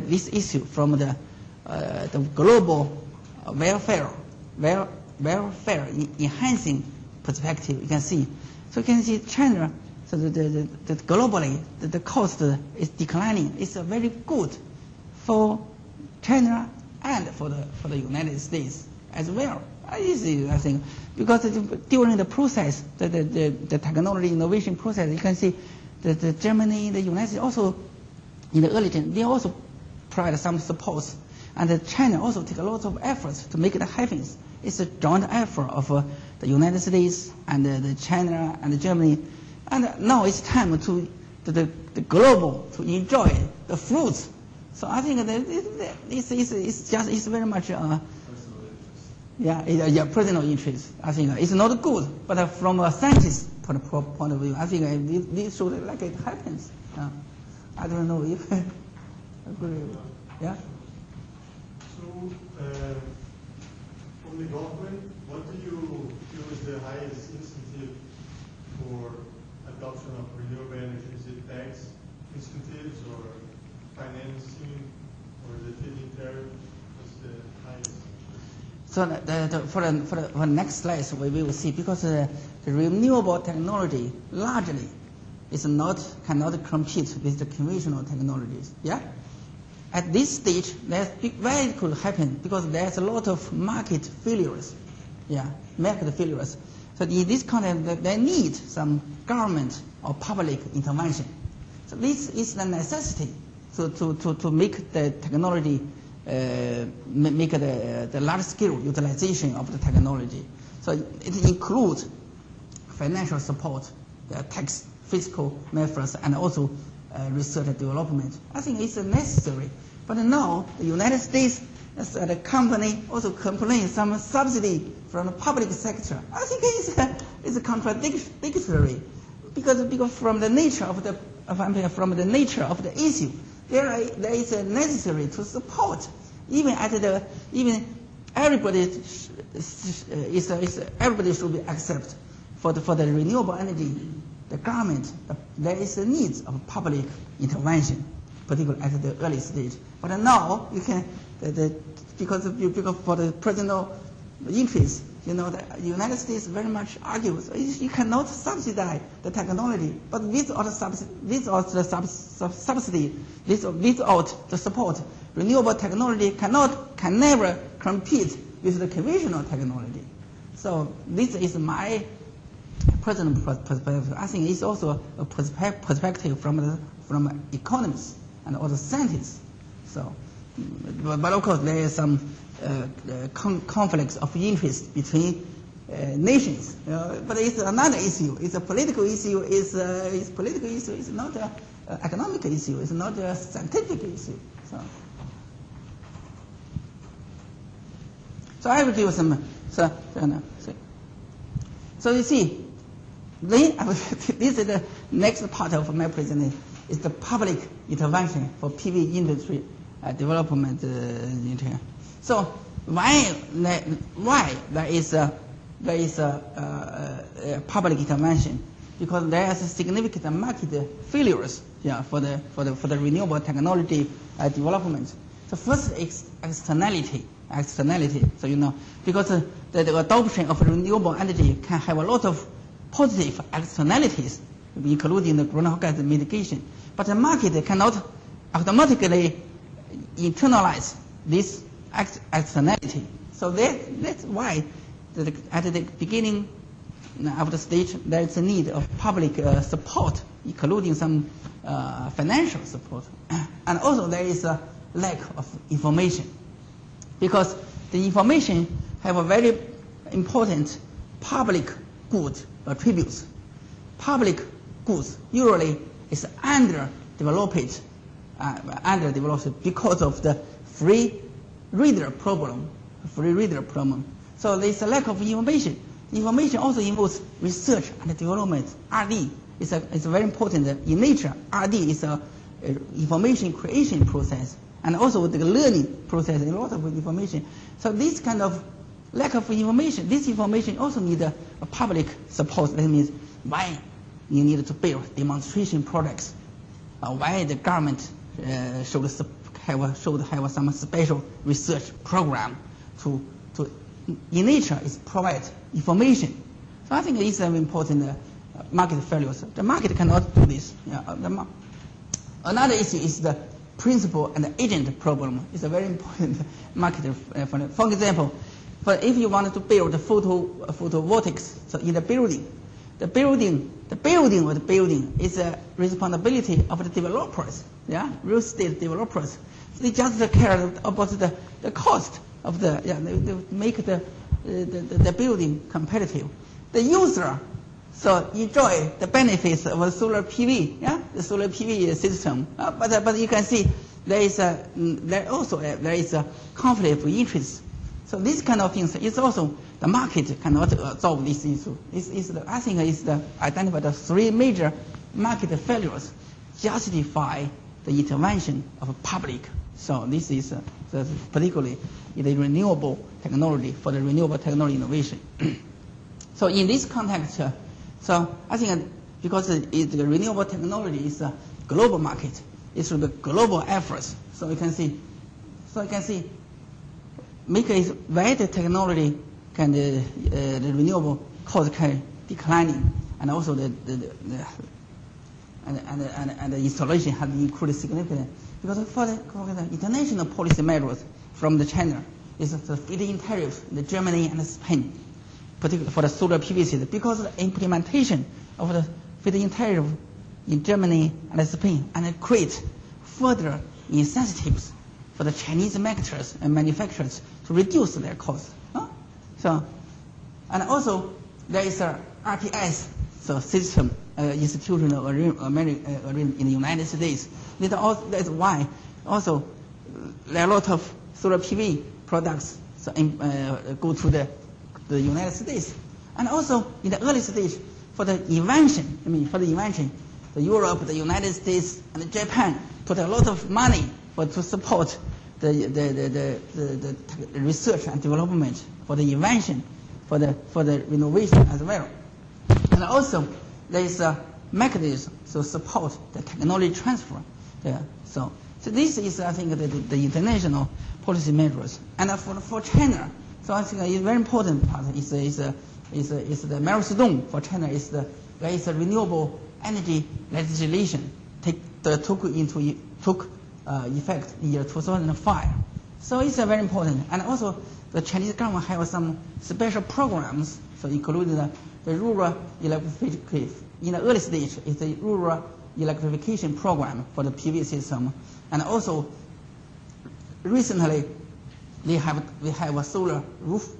this issue from the global welfare enhancing perspective, you can see. So you can see China. So the globally the cost is declining. It's very good for China and for the United States as well. I think because during the process, the technology innovation process, you can see that Germany, the United States also in the early days, they also provide some support, and China also take a lot of efforts to make it happen. It's a joint effort of the United States and the China and Germany, and now it's time to the global to enjoy the fruits. So I think that it's very much personal interest. I think it's not good, but from a scientist point of view, I think this should like it happens. I don't know if I agree. Yeah. So, from the government, what do you feel is the highest incentive for adoption of renewable energy? Is it tax incentives or financing or the feed-in tariff? What's the highest? So for the next slide, we will see, because the renewable technology largely cannot compete with the conventional technologies. Yeah. At this stage, where it could happen, because there's a lot of market failures. Yeah, market failures. So in this context, they need some government or public intervention. So this is the necessity to make the technology, make the large-scale utilization of the technology. So it includes financial support, tax, fiscal methods, and also research and development. I think it's necessary. But now the United States, as a company, also complains some subsidy from the public sector. I think it's contradictory, because from the nature of the issue, there is a necessary to support. Even everybody should be accept for the renewable energy. The government, there is a need of public intervention, particularly at the early stage. But now you can, because for the personal interest, the United States very much argues you cannot subsidize the technology, but without the subsidy, without the support, renewable technology can never compete with the conventional technology. So this is my personal perspective. I think it's also a perspective from economists and also scientists. So, but of course there is some conflicts of interest between nations. But it's another issue. It's a political issue. It's political issue. It's not an economic issue. It's not a scientific issue. So I will give some. So you see, then this is the next part of my presentation. Is the public intervention for PV industry development. So why there is a public intervention? Because there is a significant market failures for the renewable technology development. So first is externality. So because the adoption of renewable energy can have a lot of positive externalities, including the greenhouse gas mitigation. But the market cannot automatically internalize this externality. So that's why at the beginning of the stage there is a need of public support, including some financial support. And also there is a lack of information, because the information have a very important public good attributes. Public goods usually is underdeveloped because of the free reader problem. So there is a lack of information. Information also involves research and development. R&D is very important in nature. R&D is a information creation process, and also the learning process, a lot of information. So this kind of lack of information, this information also need a public support. That means why you need to build demonstration products, why the government should have some special research program to in nature is provide information. So I think it's an important market failures. The market cannot do this. Another issue is the principal and agent problem. It's a very important market failure. For example, if you wanted to build a photovoltaics, so in the building is a responsibility of the developers, real estate developers. They just care about the cost of they make the building competitive. The user so enjoy the benefits of a solar PV, the solar PV system. But you can see there is a conflict of interest. So these kind of things is also the market cannot solve this issue. I think it's identify the three major market failures justify the intervention of public. So this is particularly the renewable technology for the renewable technology innovation. So in this context, so I think because the renewable technology is a global market, it's the global efforts. So you can see, make it why the technology can the renewable cost can declining, and also the installation has increased significantly. Because for the international policy measures from the China is the feed-in tariffs in Germany and Spain, particularly for the solar PV system. Because of the implementation of the feed-in tariff in Germany and Spain, and it create further incentives for the Chinese makers and manufacturers to reduce their costs. So, and also there is a RPS system institutional arrangement in the United States. That's why also there are a lot of solar PV products go to the United States. And also in the early stage for the invention, the Europe, the United States, and Japan put a lot of money to support the research and development for the invention, for the renovation as well. And also there is a mechanism to support the technology transfer. So this is, I think, the international policy measures. And for China, so I think it's very important part is the milestone for China there is a renewable energy legislation took effect in year 2005. So it's very important. And also the Chinese government have some special programs, so including the rural electrification. In the early stage, it's a rural electrification program for the PV system. And also recently we have a solar roofs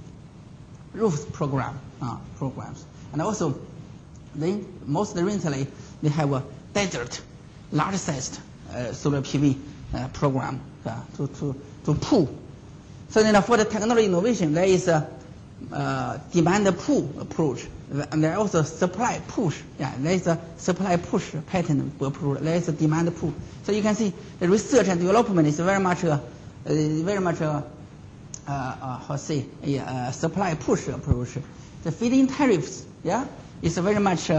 programs. And also most recently they have a desert large-sized solar PV program to pool So then for the technology innovation, there is a demand pull approach, and there also supply push. Yeah, there is a supply push pattern approach. There is a demand pull. So you can see the research and development is very much how say a supply push approach. The feed-in tariffs, yeah, is very much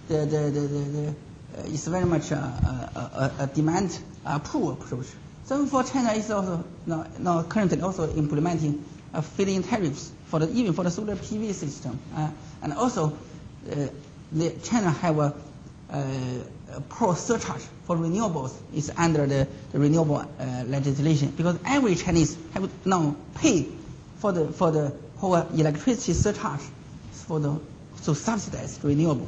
it's very much a demand pull approach. So for China, is also now currently also implementing feed-in tariffs for even for the solar PV system, and also China have a pro surcharge for renewables is under the renewable legislation, because every Chinese have now pay for the whole electricity surcharge to subsidize renewable.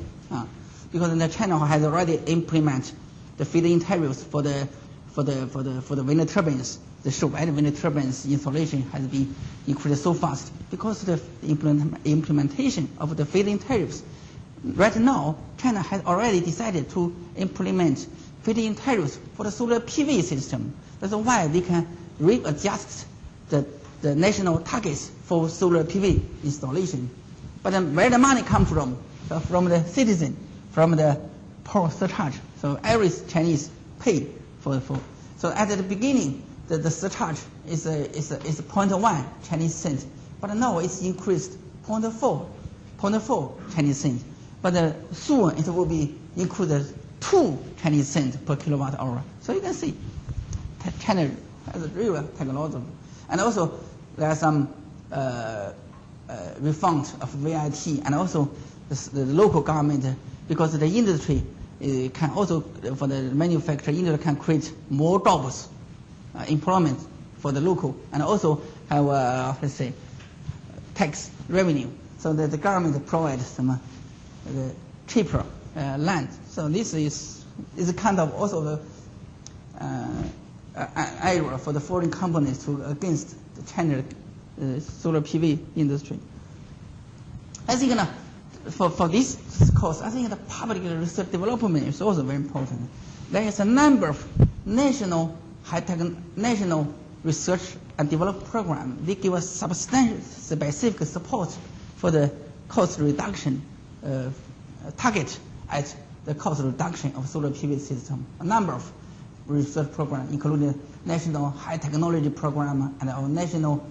Because the China has already implemented the feed-in tariffs for the wind turbines. The shore-wide wind turbines installation has been increased so fast because of the implementation of the feed-in tariffs. Right now, China has already decided to implement feed-in tariffs for the solar PV system. That's why they can readjust the national targets for solar PV installation. But where the money comes from? So from the citizen, from the power surcharge. So every Chinese pay for. So at the beginning, the surcharge is 0.1 Chinese cent, but now it's increased 0.4 Chinese cent. But soon it will be increased 2 Chinese cents per kilowatt hour. So you can see China has a real technology. And also there are some refund of VAT, and also the local government, because the industry can also, for the manufacturing industry, can create more jobs, employment for the local, and also have let's say tax revenue. So that the government provides some cheaper land. So this is kind of also the area for the foreign companies to against the China solar PV industry. I think for this course, I think the public research development is also very important. There is a number of national national research and development programs. They give us substantial specific support for the cost reduction target at the cost reduction of solar PV system. A number of research programs, including national high technology program and our national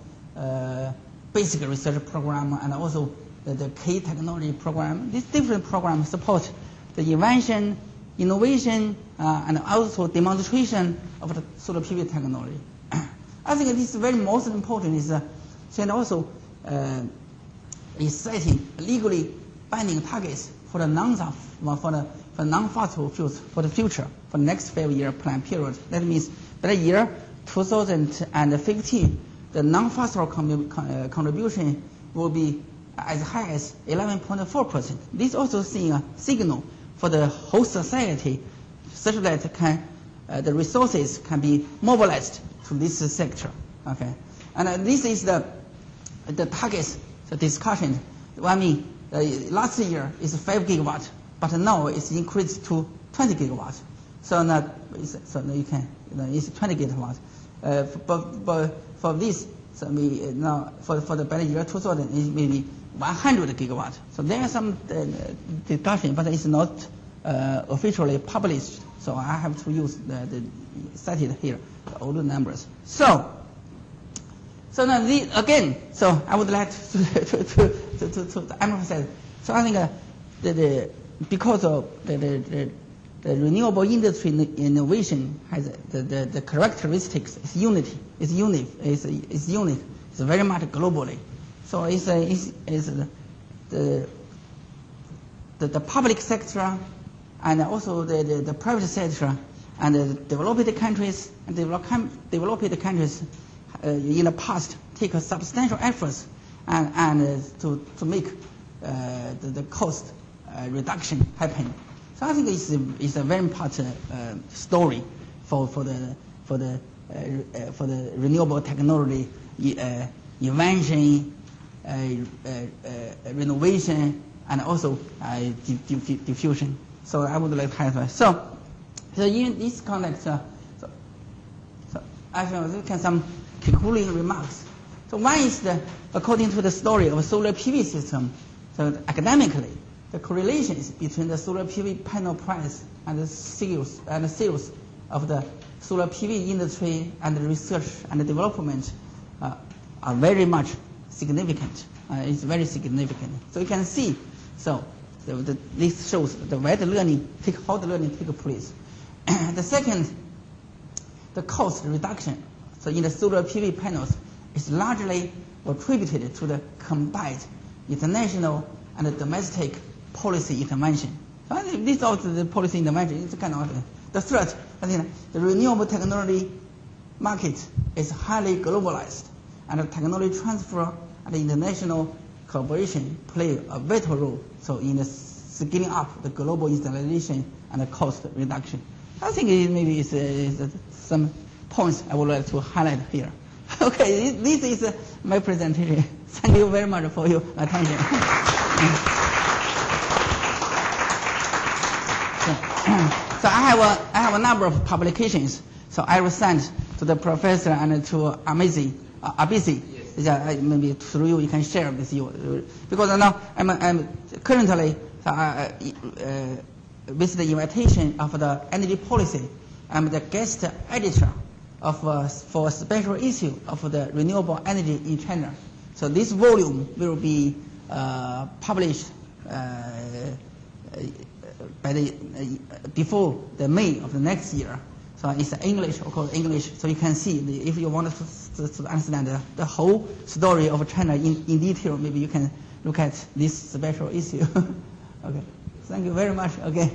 basic research program, and also the K technology program. These different programs support the invention, innovation, and also demonstration of the solar PV technology. I think this is very most important is China also is setting legally binding targets for the non-fossil fuels for the future, for the next 5-year plan period. That means by the year 2015, the non-fossil contribution will be as high as 11.4%. This also seeing a signal for the whole society, such that the resources can be mobilized to this sector. Okay, and this is the targets, the discussion. I mean, last year is 5 gigawatts, but now it's increased to 20 gigawatts. So now you can, it's 20 gigawatts. But for this, so now for the by the year 2000, it may be 100 gigawatts. So there are some discussion, but it's not officially published. So I have to use the cited here, the older numbers. So now again, so I would like to emphasize. So I think because of the renewable industry innovation has the characteristics is unity, is unique, is unique, it's very much globally. So it's the public sector and also the private sector and the developed countries and developed countries in the past take a substantial efforts and to make the cost reduction happen. So I think it's a very important story for the renewable technology invention, renovation, and also diffusion. So I would like to highlight. So in this context, so I think some concluding remarks. So one is according to the story of solar PV system. So academically, the correlations between the solar PV panel price and the sales of the solar PV industry and the research and the development are very much significant. It's very significant. So you can see, so this shows how the learning take place. The second, the cost reduction. So in the solar PV panels is largely attributed to the combined international and domestic policy intervention. So this also the policy intervention is kind of the third. I think the renewable technology market is highly globalized, and the technology transfer and international cooperation play a vital role. So in the scaling up the global installation and the cost reduction. I think maybe it's some points I would like to highlight here. Okay, this is my presentation. Thank you very much for your attention. So I have a number of publications. So I will send to the professor and to Abisi. Yes. Maybe through you can share with you, because now I'm currently with the invitation of the energy policy. I'm the guest editor for a special issue of the renewable energy in China. So this volume will be published before the May of the next year. So it's English, of course, English. So you can see, if you want to understand the whole story of China in detail, maybe you can look at this special issue. Okay. Thank you very much. Okay.